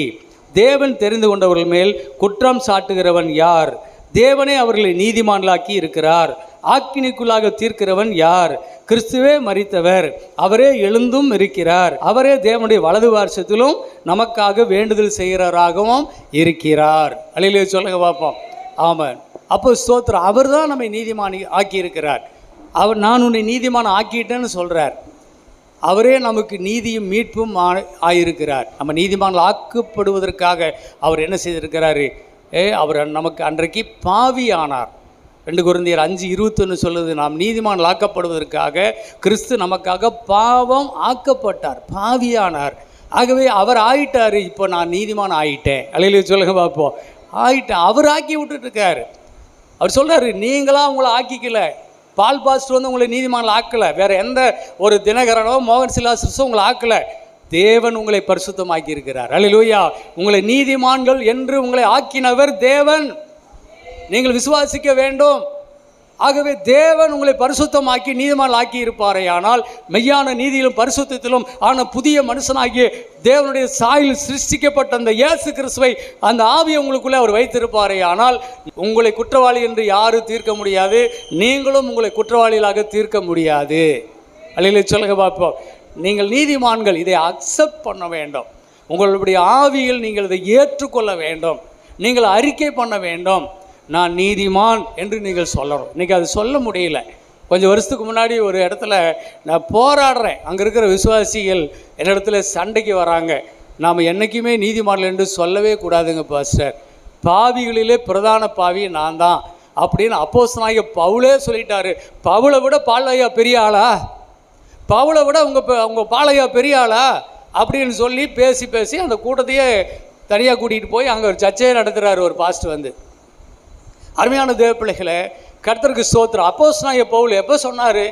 தேவன் தெரிந்து கொண்டவர்கள் மேல் குற்றம் சாட்டுகிறவன் யார்? தேவனே அவர்களை நீதிமான்களாக்கி இருக்கிறார். ஆக்கினைக்குள்ளாக தீர்க்கிறவன் யார்? கிறிஸ்துவே மரித்தவர், அவரே எழுந்தும் இருக்கிறார், அவரே தேவனுடைய வலது பாரிசத்திலும் நமக்காக வேண்டுதல் செய்கிறவராகவும் இருக்கிறார். அல்லையிலே சொல்லுங்க பார்ப்போம். ஆமாம். அப்போ ஸ்தோத்திரம். அவர் தான் நம்மை நீதிமான் ஆக்கி இருக்கிறார். நான் உன்னை நீதிமான் ஆக்கிட்டேன்னு சொல்கிறார். அவரே நமக்கு நீதியும் மீட்பும் ஆயிருக்கிறார். நம்ம நீதிமான் ஆக்கப்படுவதற்காக அவர் என்ன செய்திருக்கிறாரு? அவர் நமக்கு அன்றைக்கு பாவி ஆனார். 2 கொரிந்தியர் 5:21 சொல்லுது, நாம் நீதிமான் ஆக்கப்படுவதற்காக கிறிஸ்து நமக்காக பாவம் ஆக்கப்பட்டார், பாவியானார். ஆகவே அவர் ஆயிட்டார். இப்போ நான் நீதிமான் ஆயிட்டேன். அல்லையிலே சொல்லுங்க பார்ப்போம். ஆயிட்டேன். அவர் ஆக்கி விட்டுட்டுருக்காரு. அவர் சொல்கிறாரு, நீங்களாம் உங்களை ஆக்கிக்கல. பால் பாஸ்டர் வந்து உங்களை நீதிமான் ஆக்கலை. வேறு எந்த ஒரு தினகரனோ மோகன் சிலாசஸோ உங்களை ஆக்கலை. தேவன் உங்களை பரிசுத்தமாக்கி இருக்கிறார். அல்லேலூயா. உங்களை நீதிமான்கள் என்று உங்களை ஆக்கினவர் தேவன். நீங்கள் விசுவாசிக்க வேண்டும். ஆகவே தேவன் உங்களை பரிசுத்தமாக்கி நீதிமான் ஆக்கி இருப்பாரே. ஆனால் மெய்யான நீதியிலும் பரிசுத்தத்திலும் ஆன புதிய மனுஷனாகிய தேவனுடைய சாயலில் சிருஷ்டிக்கப்பட்ட அந்த இயேசு கிறிஸ்துவை, அந்த ஆவியை உங்களுக்குள்ளே அவர் வைத்திருப்பாரே. ஆனால் உங்களை குற்றவாளி என்று யாரும் தீர்க்க முடியாது. நீங்களும் உங்களை குற்றவாளிகளாக தீர்க்க முடியாது. அல்லையிலே சொல்லுங்க பார்ப்போம். நீங்கள் நீதிமான்கள். இதை அக்செப்ட் பண்ண வேண்டும். உங்களுடைய ஆவியில் நீங்கள் இதை ஏற்றுக்கொள்ள வேண்டும். நீங்கள் அறிக்கை பண்ண வேண்டும். நான் நீதிமான் என்று நீங்கள் சொல்லணும். இன்றைக்கி அது சொல்ல முடியல. கொஞ்சம் வருஷத்துக்கு முன்னாடி ஒரு இடத்துல நான் போராடுறேன். அங்கே இருக்கிற விசுவாசிகள் என்னிடத்துல சண்டைக்கு வராங்க. நாம் என்றைக்குமே நீதிமான்கள் என்று சொல்லவே கூடாதுங்க பாஸ்டர். பாவிகளிலே பிரதான பாவி நான் தான் அப்படின்னு அப்போஸ்தலனாகிய பவுலே சொல்லிட்டாரு. பவுலை விட பாலையா பெரிய ஆளா? பவுலை விட உங்கள் பாலையா பெரிய ஆளா அப்படின்னு சொல்லி பேசி அந்த கூட்டத்தையே தனியாக கூட்டிகிட்டு போய் அங்கே ஒரு சர்ச்சையை நடத்துகிறாரு ஒரு பாஸ்டர் வந்து. அருமையான தேவ பிள்ளைகளை, கர்த்தருக்கு ஸ்தோத்திரம். அப்போஸ்தலனாகிய பவுல் எப்போ சொன்னார்?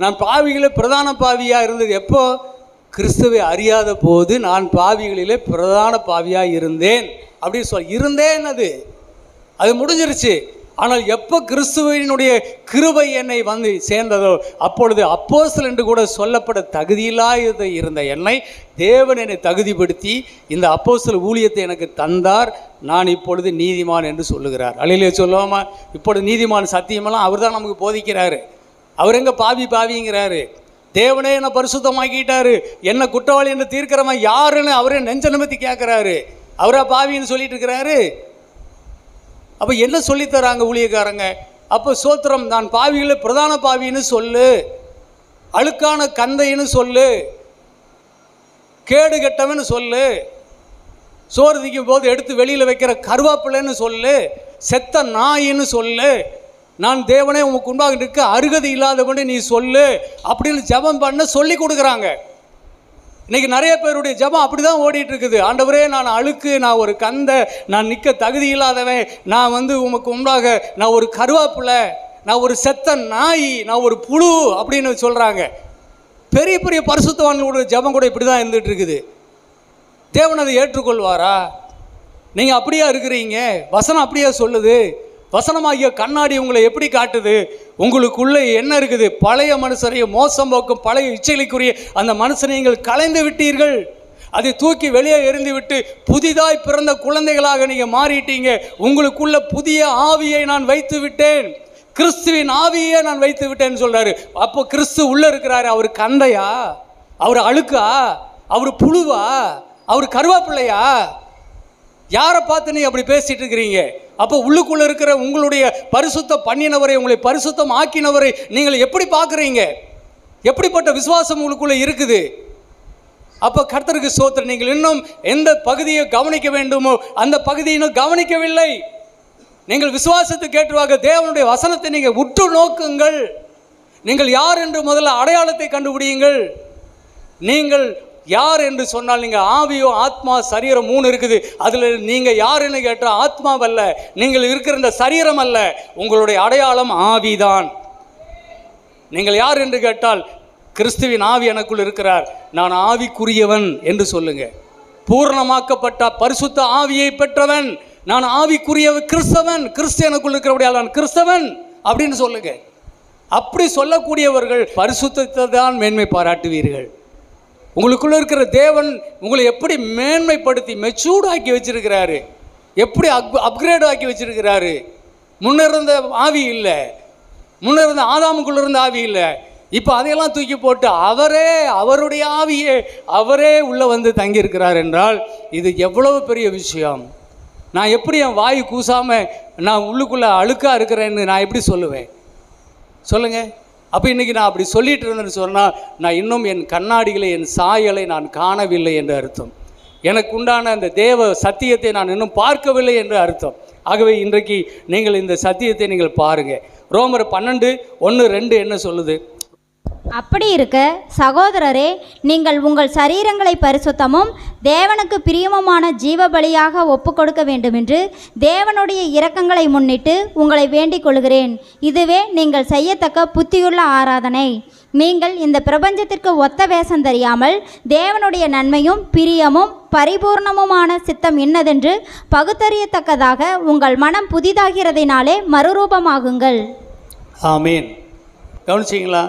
நான் பாவிகளே பிரதான பாவியாக இருந்தது எப்போ? கிறிஸ்துவை அறியாத போது நான் பாவிகளிலே பிரதான பாவியாக இருந்தேன் அப்படின்னு இருந்தேன், அது முடிஞ்சிருச்சு. ஆனால் எப்போ கிறிஸ்துவினுடைய கிருபை என்னை வந்து சேர்ந்ததோ அப்பொழுது அப்போஸ்தலன் என்று கூட சொல்லப்பட தகுதியில்லாத இருந்த என்னை தேவன் என்னை தகுதிப்படுத்தி இந்த அப்போஸ்தல ஊழியத்தை எனக்கு தந்தார். நான் இப்பொழுது நீதிமான் என்று சொல்லுகிறார். அல்லேலூயா சொல்லுவோமா? இப்பொழுது நீதிமான் சத்தியமெல்லாம் அவர் தான் நமக்கு போதிக்கிறாரு. அவர் எங்கே பாவிங்கிறாரு. தேவனே என்னை பரிசுத்தமாக்கிட்டாரு, என்ன குற்றவாளி என்று தீர்க்கிறவன் யாருன்னு அவரே நெஞ்ச நிமித்தி கேட்குறாரு. அவரா பாவின்னு சொல்லிட்டு இருக்கிறாரு. அப்போ என்ன சொல்லித்தராங்க ஊழியக்காரங்க? அப்போ சோத்திரம், நான் பாவிகளை பிரதான பாவின்னு சொல்லு, அழுக்கான கந்தைன்னு சொல்லு, கேடு கெட்டவன்னு சொல்லு, சோறு திக்கும் போது எடுத்து வெளியில் வைக்கிற கருவாப்பிள்ளைன்னு சொல்லு, செத்த நாயின்னு சொல்லு, நான் தேவனே உனக்கு உண்டாக இருக்க அருகதை இல்லாதவன்னு நீ சொல்லு அப்படின்னு ஜெபம் பண்ண சொல்லி கொடுக்குறாங்க. இன்றைக்கி நிறைய பேருடைய ஜெபம் அப்படி தான் ஓடிட்டு இருக்குது. ஆண்டவரே, நான் அழுக்கு, நான் ஒரு கந்தை, நான் நிற்க தகுதி இல்லாதவன், நான் வந்து உமக்கு உண்டாக நான் ஒரு கருவாப்பிள்ளை, நான் ஒரு செத்த நாய், நான் ஒரு புழு அப்படின்னு சொல்கிறாங்க. பெரிய பெரிய பரிசுத்தவான்களுடைய ஜெபம் கூட இப்படி தான் இருந்துகிட்டு இருக்குது. தேவன் அதை ஏற்றுக்கொள்வாரா? நீங்கள் அப்படியா இருக்கிறீங்க? வசனம் அப்படியா சொல்லுது? வசனமாகிய கண்ணாடி உங்களை எப்படி காட்டுது? உங்களுக்குள்ளே என்ன இருக்குது? பழைய மனுஷரையும் மோசம் போக்கும் பழைய இச்சைகளுக்குரிய அந்த மனுஷனை நீங்கள் கலைந்து விட்டீர்கள். அதை தூக்கி வெளியே எறிந்து விட்டு புதிதாய் பிறந்த குழந்தைகளாக நீங்கள் மாறிட்டீங்க. உங்களுக்குள்ள புதிய ஆவியை நான் வைத்து விட்டேன், கிறிஸ்துவின் ஆவியை நான் வைத்து விட்டேன்னு சொல்கிறாரு. அப்போ கிறிஸ்து உள்ளே இருக்கிறாரு. அவர் கந்தையா? அவர் அழுக்கா? அவர் புழுவா? அவர் கருவாப்பிள்ளையா? யாரை பார்த்து நீங்கள் அப்படி பேசிகிட்டு இருக்கிறீங்க? அப்போ உள்ளுக்குள்ளே இருக்கிற உங்களுடைய பரிசுத்தம் பண்ணினவரை, உங்களை பரிசுத்தம் ஆக்கினவரை நீங்கள் எப்படி பார்க்குறீங்க? எப்படிப்பட்ட விசுவாசம் உங்களுக்குள்ளே இருக்குது? அப்போ கர்த்தருக்கு ஸ்தோத்திரம். நீங்கள் இன்னும் எந்த பகுதியை கவனிக்க வேண்டுமோ அந்த பகுதியை இன்னும் கவனிக்கவில்லை. நீங்கள் விசுவாசத்துக்கு ஏற்றுவாக தேவனுடைய வசனத்தை நீங்கள் உற்று நோக்குங்கள். நீங்கள் யார் என்று முதல்ல அடையாளத்தை கண்டுபிடியுங்கள். நீங்கள் யார் என்று சொன்னால், நீங்கள் ஆவியோ ஆத்மா சரீரம் 3 இருக்குது. அதில் நீங்கள் யாருன்னு கேட்டால் ஆத்மாவல்ல, நீங்கள் இருக்கிற இந்த சரீரம் அல்ல, உங்களுடைய அடையாளம் ஆவிதான். நீங்கள் யார் என்று கேட்டால் கிறிஸ்துவின் ஆவி எனக்குள் இருக்கிறார், நான் ஆவிக்குரியவன் என்று சொல்லுங்க. பூர்ணமாக்கப்பட்ட பரிசுத்த ஆவியை பெற்றவன், நான் ஆவிக்குரிய கிறிஸ்தவன், கிறிஸ்து எனக்குள் இருக்கிறபடியால் நான் கிறிஸ்தவன் அப்படின்னு சொல்லுங்க. அப்படி சொல்லக்கூடியவர்கள் பரிசுத்தத்தை தான் மேன்மை பாராட்டுவீர்கள். உங்களுக்குள்ளே இருக்கிற தேவன் உங்களை எப்படி மேன்மைப்படுத்தி மெச்சூர்ட் ஆக்கி வச்சிருக்கிறாரு, எப்படி அப்கிரேட் ஆக்கி வச்சிருக்கிறாரு. முன்ன இருந்த ஆவி இல்லை, முன்ன இருந்த ஆதாமுக்குள்ள இருந்த ஆவி இல்லை. இப்போ அதையெல்லாம் தூக்கி போட்டு அவருடைய ஆவியே அவரே உள்ளே வந்து தங்கியிருக்கிறார் என்றால் இது எவ்வளவு பெரிய விஷயம். நான் எப்படி என் வாய் கூசாமல் நான் உள்ளுக்குள்ளே அழுக்காக இருக்கிறேன்னு நான் எப்படி சொல்லுவேன்? சொல்லுங்கள். அப்போ இன்றைக்கி நான் அப்படி சொல்லிட்டு இருந்தேன்னு சொன்னால் நான் இன்னும் என் கண்ணாடிகளை, என் சாயலை நான் காணவில்லை என்று அர்த்தம். எனக்கு உண்டான அந்த தேவ சத்தியத்தை நான் இன்னும் பார்க்கவில்லை என்று அர்த்தம். ஆகவே இன்றைக்கு நீங்கள் இந்த சத்தியத்தை நீங்கள் பாருங்கள். ரோமர் 12:1-2 என்ன சொல்லுது? அப்படி இருக்க சகோதரரே, நீங்கள் உங்கள் சரீரங்களை பரிசுத்தமும் தேவனுக்கு பிரியமுமான ஜீவ பலியாக ஒப்புக்கொடுக்க வேண்டுமென்று தேவனுடைய இரக்கங்களை முன்னிட்டு உங்களை வேண்டிக் கொள்கிறேன். இதுவே நீங்கள் செய்யத்தக்க புத்தியுள்ள ஆராதனை. நீங்கள் இந்த பிரபஞ்சத்திற்கு ஒத்த வேஷம் தெரியாமல் தேவனுடைய நன்மையும் பிரியமும் பரிபூர்ணமுமான சித்தம் இன்னதென்று பகுத்தறியத்தக்கதாக உங்கள் மனம் புதிதாகிறதினாலே மறுரூபமாகுங்கள். ஆமீன். கவனிச்சிங்களா?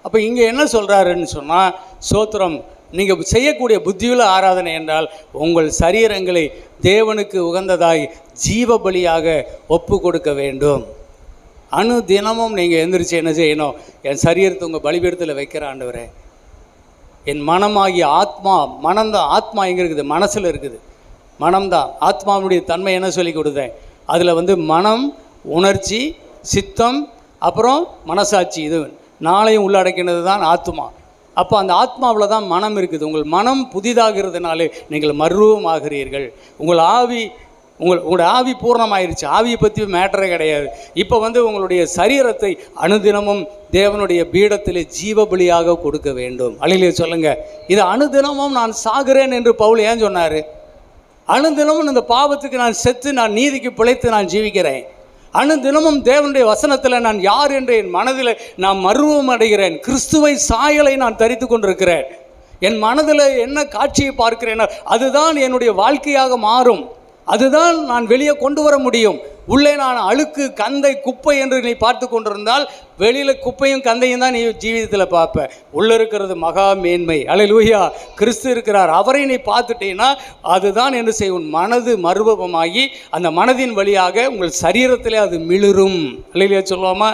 அப்போ இங்கே என்ன சொல்கிறாருன்னு சொன்னால், சோத்திரம், நீங்கள் செய்யக்கூடிய புத்தியுள்ள ஆராதனை என்றால் உங்கள் சரீரங்களை தேவனுக்கு உகந்ததாய் ஜீவ பலியாக ஒப்பு கொடுக்க வேண்டும். அணு தினமும் நீங்கள் எந்திரிச்சு என்ன செய்யணும்? என் சரீரத்தை உங்கள் பலிபீடத்தில் வைக்கிற ஆண்டவரே, என் மனமாகிய ஆத்மா, மனம்தான். ஆத்மா எங்கே இருக்குது? மனசில் இருக்குது. மனம்தான். ஆத்மாவுடைய தன்மை என்ன சொல்லி கொடுத்தேன்? அதில் மனம், உணர்ச்சி, சித்தம், அப்புறம் மனசாட்சி, இது நாளையும் உள்ளடக்கினது தான் ஆத்மா. அப்போ அந்த ஆத்மாவில் தான் மனம் இருக்குது. உங்கள் மனம் புதிதாகிறதுனாலே நீங்கள் மறுரூபமாகிறீர்கள். உங்களோட ஆவி பூர்ணமாயிருச்சு. ஆவியை பற்றி மேட்டரே கிடையாது. இப்போ உங்களுடைய சரீரத்தை அனுதினமும் தேவனுடைய பீடத்திலே ஜீவபலியாக கொடுக்க வேண்டும். அல்லேலூயா சொல்லுங்கள். இது அனுதினமும் நான் சாகிறேன் என்று பவுல் ஏன் சொன்னார்? அனுதினமும் இந்த பாவத்துக்கு நான் செத்து நான் நீதிக்கு பிழைத்து நான் ஜீவிக்கிறேன். அனுதினமும் தேவனுடைய வசனத்தில் நான் யார் என்று என் மனதில் நான் மறுரூபம் அடைகிறேன். கிறிஸ்துவை சாயலை நான் தரித்து கொண்டிருக்கிறேன். என் மனதில் என்ன காட்சியை பார்க்கிறேனோ அதுதான் என்னுடைய வாழ்க்கையாக மாறும். அதுதான் நான் வெளியே கொண்டு வர முடியும். உள்ளே நான் அழுக்கு, கந்தை, குப்பை என்று நீ பார்த்து கொண்டிருந்தால் வெளியில் குப்பையும் கந்தையும் தான் நீ ஜீவிதத்தில் பார்ப்ப. உள்ளே இருக்கிறது மகா மேன்மை. அல்லேலூயா, கிறிஸ்து இருக்கிறார். அவரை நீ பார்த்துட்டீங்கன்னா அதுதான் என்ன செய்யும், மனது மறுரூபமாகி அந்த மனதின் வழியாக உங்கள் சரீரத்திலே அது மிளிரும். அல்லேலூயா சொல்லுவோமா?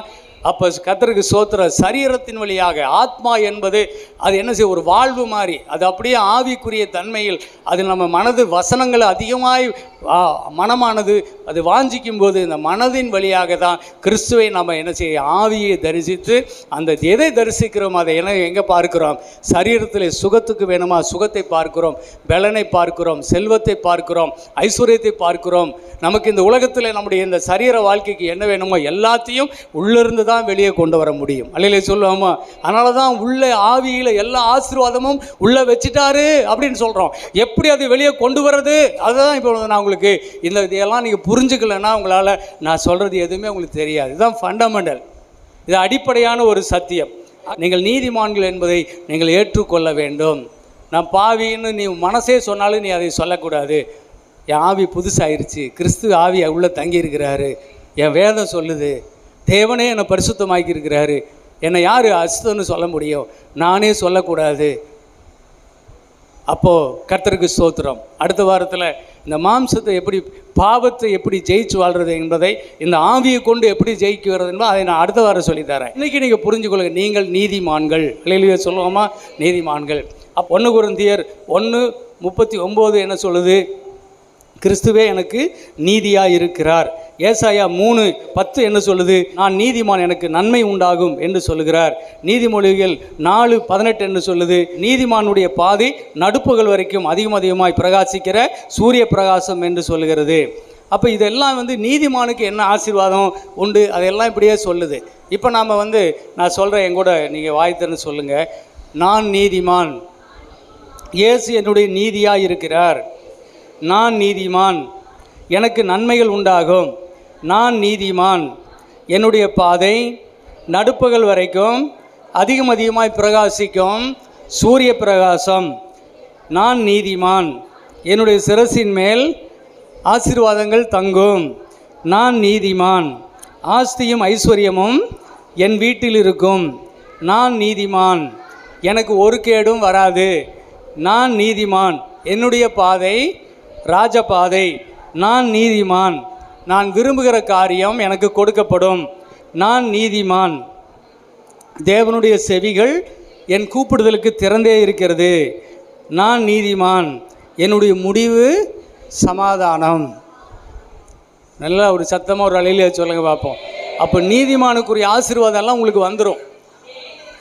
அப்போ கர்த்தருக்கு ஸ்தோத்திர. சரீரத்தின் வழியாக ஆத்மா என்பது அது என்ன செய்ய, ஒரு வாழ்வு மாதிரி, அது அப்படியே ஆவிக்குரிய தன்மையில் அது நம்ம மனது வசனங்களை அதிகமாய் மனமானது அது வாஞ்சிக்கும் போது இந்த மனதின் வழியாக தான் கிறிஸ்துவை நம்ம என்ன செய்ய, ஆவியை தரிசித்து அந்த எதை தரிசிக்கிறோம் அதை எங்கே பார்க்கிறோம்? சரீரத்தில் சுகத்துக்கு வேணுமா சுகத்தை பார்க்கிறோம், பலனை பார்க்கிறோம், செல்வத்தை பார்க்கிறோம், ஐஸ்வர்யத்தை பார்க்கிறோம். நமக்கு இந்த உலகத்தில் நம்முடைய இந்த சரீர வாழ்க்கைக்கு என்ன வேணுமோ எல்லாத்தையும் உள்ளிருந்து தான் வெளியே கொண்டு வர முடியும். அல்லையிலே சொல்லுவோமா? அதனால தான் உள்ள ஆவியில் எல்லா ஆசீர்வாதமும் உள்ளே வச்சுட்டாரு அப்படின்னு சொல்கிறோம். எப்படி அது வெளியே கொண்டு வர்றது? அதுதான் இப்போ நான் உங்களுக்கு இதெல்லாம் நீங்கள் புரிஞ்சுக்கலைன்னா உங்களால் நான் சொல்கிறது எதுவுமே உங்களுக்கு தெரியாது. இதுதான் ஃபண்டமெண்டல், இது அடிப்படையான ஒரு சத்தியம். நீங்கள் நீதிமான்கள் என்பதை நீங்கள் ஏற்றுக்கொள்ள வேண்டும். நான் பாவின்னு நீ மனசே சொன்னாலும் நீ அதை சொல்லக்கூடாது. என் ஆவி புதுசாயிருச்சு, கிறிஸ்து ஆவி உள்ளே தங்கியிருக்கிறாரு, என் வேதம் சொல்லுது, தேவனே என்னை பரிசுத்தமாக்கி இருக்கிறாரு, என்னை யார் அசுத்தம்னு சொல்ல முடியும்? நானே சொல்லக்கூடாது. அப்போது கர்த்தருக்கு ஸ்தோத்திரம். அடுத்த வாரத்தில் இந்த மாம்சத்தை எப்படி, பாவத்தை எப்படி ஜெயிச்சு வாழ்கிறது என்பதை, இந்த ஆவியை கொண்டு எப்படி ஜெயிக்கிறது என்பதை அதை நான் அடுத்த வாரம் சொல்லித்தரேன். இன்றைக்கி நீங்கள் புரிஞ்சுக்கொள்ளுங்க, நீங்கள் நீதிமான்கள். அல்லேலூயா சொல்லுவோமா? நீதிமான்கள். 1 கொரிந்தியர் 1:39 என்ன சொல்லுது? கிறிஸ்துவே எனக்கு நீதியாக இருக்கிறார். ஏசாயா 3:10 என்ன சொல்லுது? நான் நீதிமான், எனக்கு நன்மை உண்டாகும் என்று சொல்லுகிறார். நீதிமொழிகள் 4:18 என்று சொல்லுது? நீதிமானுடைய பாதை நடுப்புகள் வரைக்கும் அதிகமாய் பிரகாசிக்கிற சூரிய பிரகாசம் என்று சொல்லுகிறது. அப்போ இதெல்லாம் நீதிமானுக்கு என்ன ஆசீர்வாதம் உண்டு, அதெல்லாம் இப்படியே சொல்லுது. இப்போ நாம் நான் சொல்கிறேன், எங்கூட நீங்கள் வாய்த்தன்னு சொல்லுங்கள். நான் நீதிமான், இயேசு என்னுடைய நீதியாக இருக்கிறார். நான் நீதிமான், எனக்கு நன்மைகள் உண்டாகும். நான் நீதிமான், என்னுடைய பாதை நடுப்பகல் வரைக்கும் அதிகமாய் பிரகாசிக்கும் சூரிய பிரகாசம். நான் நீதிமான், என்னுடைய சிரசின் மேல் ஆசீர்வாதங்கள் தங்கும். நான் நீதிமான், ஆஸ்தியும் ஐஸ்வர்யமும் என் வீட்டில் இருக்கும். நான் நீதிமான், எனக்கு ஒரு கேடும் வராது. நான் நீதிமான், என்னுடைய பாதை ராஜபாதை. நான் நீதிமான், நான் விரும்புகிற காரியம் எனக்கு கொடுக்கப்படும். நான் நீதிமான், தேவனுடைய செவிகள் என் கூப்பிடுதலுக்கு திறந்தே இருக்கிறது. நான் நீதிமான், என்னுடைய முடிவு சமாதானம். நல்லா ஒரு சத்தமாக ஒரு அலையிலே சொல்லுங்க பார்ப்போம். அப்போ நீதிமானுக்குரிய ஆசீர்வாதம்லாம் உங்களுக்கு வந்துடும்.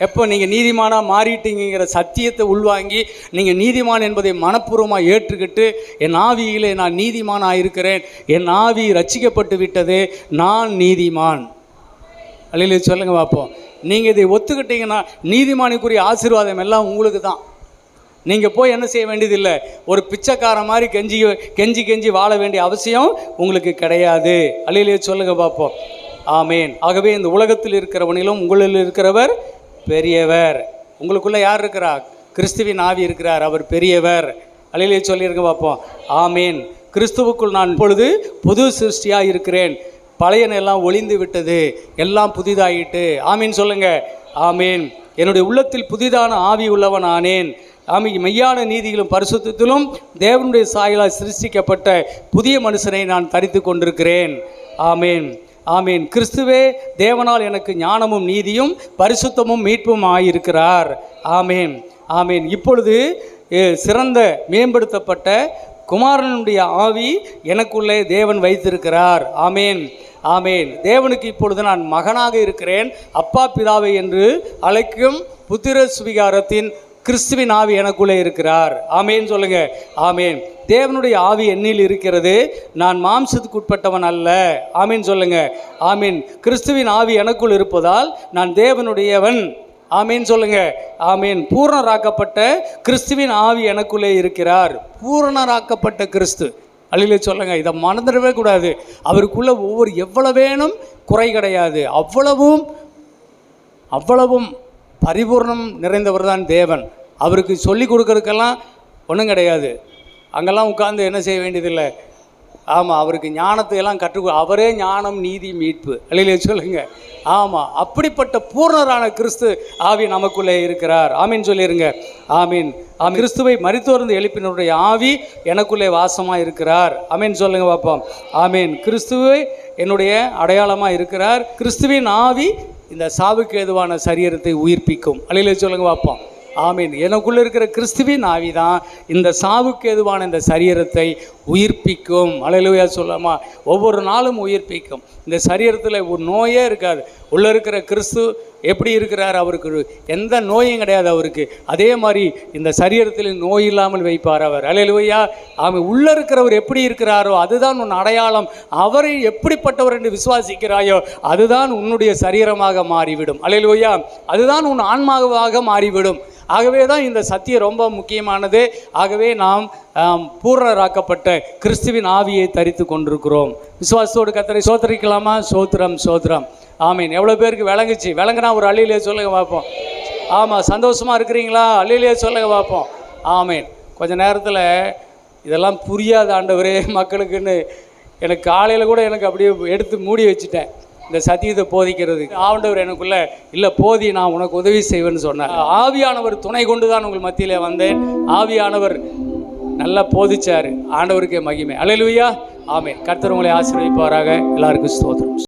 எப்போ நீங்கள் நீதிமானாக மாறிட்டீங்கிற சத்தியத்தை உள்வாங்கி நீங்கள் நீதிமான் என்பதை மனப்பூர்வமாக ஏற்றுக்கிட்டு, என் ஆவியிலே நான் நீதிமானாக இருக்கிறேன், என் ஆவி ரட்சிக்கப்பட்டு விட்டது, நான் நீதிமான். அல்லேலூயா சொல்லுங்க பார்ப்போம். நீங்கள் இதை ஒத்துக்கிட்டீங்கன்னா நீதிமானுக்குரிய ஆசீர்வாதம் எல்லாம் உங்களுக்கு தான். நீங்கள் போய் என்ன செய்ய வேண்டியதில்லை, ஒரு பிச்சைக்கார மாதிரி கெஞ்சி வாழ வேண்டிய அவசியம் உங்களுக்கு கிடையாது. அல்லேலூயா சொல்லுங்க பார்ப்போம். ஆமேன். ஆகவே இந்த உலகத்தில் இருக்கிறவனிலும் உங்களில் இருக்கிறவர் பெரியவர். உங்களுக்குள்ளே யார் இருக்கிறார்? கிறிஸ்துவின் ஆவி இருக்கிறார், அவர் பெரியவர். அல்லேலூயா சொல்லியிருக்க பார்ப்போம். ஆமேன். கிறிஸ்துவுக்குள் நான் இப்பொழுது புது சிருஷ்டியாக இருக்கிறேன், பழையன எல்லாம் ஒளிந்து விட்டது, எல்லாம் புதிதாயிட்டு. ஆமீன் சொல்லுங்க. ஆமேன். என்னுடைய உள்ளத்தில் புதிதான ஆவி உள்ளவன் ஆனேன். மெய்யான நீதியிலும் பரிசுத்தத்திலும் தேவனுடைய சாயலால் சிருஷ்டிக்கப்பட்ட புதிய மனுஷனை நான் தரித்து கொண்டிருக்கிறேன். ஆமேன். ஆமீன். கிறிஸ்துவே தேவனால் எனக்கு ஞானமும் நீதியும் பரிசுத்தமும் மீட்பும் ஆகியிருக்கிறார். ஆமீன். ஆமீன். இப்பொழுது சிறந்த மேம்படுத்தப்பட்ட குமாரனுடைய ஆவி எனக்குள்ளே தேவன் வைத்திருக்கிறார். ஆமீன். ஆமீன். தேவனுக்கு இப்பொழுது நான் மகனாக இருக்கிறேன். அப்பா பிதாவை என்று அழைக்கும் புத்திர சுவிகாரத்தின் கிறிஸ்துவின் ஆவி எனக்குள்ளே இருக்கிறார். ஆமேன் சொல்லுங்க. ஆமேன். தேவனுடைய ஆவி என்னில் இருக்கிறது, நான் மாம்சத்துக்கு உட்பட்டவன் அல்ல. ஆமீன் சொல்லுங்க. ஆமீன். கிறிஸ்துவின் ஆவி எனக்குள் இருப்பதால் நான் தேவனுடையவன். ஆமீன் சொல்லுங்க. ஆமீன். பூரணராக்கப்பட்ட கிறிஸ்துவின் ஆவி எனக்குள்ளே இருக்கிறார். பூரணராக்கப்பட்ட கிறிஸ்து. அல்லேலூயா சொல்லுங்க. இதை மறந்துடவே கூடாது. அவருக்குள்ள ஒவ்வொரு எவ்வளவேனும் குறை கிடையாது. அவ்வளவும் பரிபூர்ணம் நிறைந்தவர் தான் தேவன். அவருக்கு சொல்லி கொடுக்கறதுக்கெல்லாம் ஒன்றும் கிடையாது. அங்கெல்லாம் உட்கார்ந்து என்ன செய்ய வேண்டியதில்லை, ஆமாம், அவருக்கு ஞானத்தை எல்லாம் அவரே ஞானம், நீதி, மீட்பு. அல்லேலூயா சொல்லுங்க. ஆமாம், அப்படிப்பட்ட பூர்ணரான கிறிஸ்து ஆவி நமக்குள்ளே இருக்கிறார். ஆமீன் சொல்லிடுங்க. ஆமீன். கிறிஸ்துவை மரித்தோர்ந்து எழுப்பினருடைய ஆவி எனக்குள்ளே வாசமாக இருக்கிறார். ஆமீன் சொல்லுங்க பார்ப்போம். ஆமீன். கிறிஸ்துவை என்னுடைய அடையாளமாக இருக்கிறார். கிறிஸ்துவின் ஆவி இந்த சாவுக்கு ஏதுவான சரீரத்தை உயிர்ப்பிக்கும். அல்லேலூயா சொல்லுங்க பார்ப்போம். ஆமீன். எனக்குள்ளே இருக்கிற கிறிஸ்துவின் ஆவி தான் இந்த சாவுக்கு ஏதுவான இந்த சரீரத்தை உயிர்ப்பிக்கும். அல்லேலூயா சொல்லாமா. ஒவ்வொரு நாளும் உயிர்ப்பிக்கும். இந்த சரீரத்தில் ஒரு நோயே இருக்காது. உள்ளே இருக்கிற கிறிஸ்து எப்படி இருக்கிறார், அவருக்கு எந்த நோயும் கிடையாது அவருக்கு. அதே மாதிரி இந்த சரீரத்தில் நோய் இல்லாமல் வைப்பார் அவர். அல்லேலூயா. அவன் உள்ளே இருக்கிறவர் எப்படி இருக்கிறாரோ அதுதான் உன் அடையாளம். அவரை எப்படிப்பட்டவர் என்று விசுவாசிக்கிறாயோ அதுதான் உன்னுடைய சரீரமாக மாறிவிடும். அல்லேலூயா. அதுதான் உன் ஆன்மாவாக மாறிவிடும். ஆகவே தான் இந்த சத்தியம் ரொம்ப முக்கியமானது. ஆகவே நாம் பூர்ணராக்கப்பட்ட கிறிஸ்துவின் ஆவியை தரித்து கொண்டிருக்கிறோம். விசுவாசத்தோடு கர்த்தரை சோதரிக்கலாமா? சோத்திரம் சோத்திரம். ஆமீன். எவ்வளோ பேருக்கு விளங்குச்சு? விளங்குனா ஒரு அல்லேலூயா சொல்லுங்க பார்ப்போம். ஆமாம், சந்தோஷமாக இருக்கிறீங்களா? அல்லேலூயா சொல்லுங்க பார்ப்போம். ஆமீன். கொஞ்ச நேரத்தில் இதெல்லாம் புரியாத ஆண்டவரே மக்களுக்குன்னு எனக்கு காலையில் கூட எனக்கு அப்படியே எடுத்து மூடி வச்சுட்டேன் இந்த சத்தியத்தை போதிக்கிறது. ஆண்டவர் எனக்குள்ள இல்லை போதி, நான் உனக்கு உதவி செய்வேன்னு சொன்னார். ஆவியானவர் துணை கொண்டு தான் உங்கள் மத்தியில் வந்தேன். ஆவியானவர் நல்லா போதிச்சார். ஆண்டவருக்கே மகிமை. அல்லேலூயா. ஆமென். கர்த்தர் உங்களை ஆசீர்வதிப்பாராக. எல்லாருக்கும் ஸ்தோத்திரம்.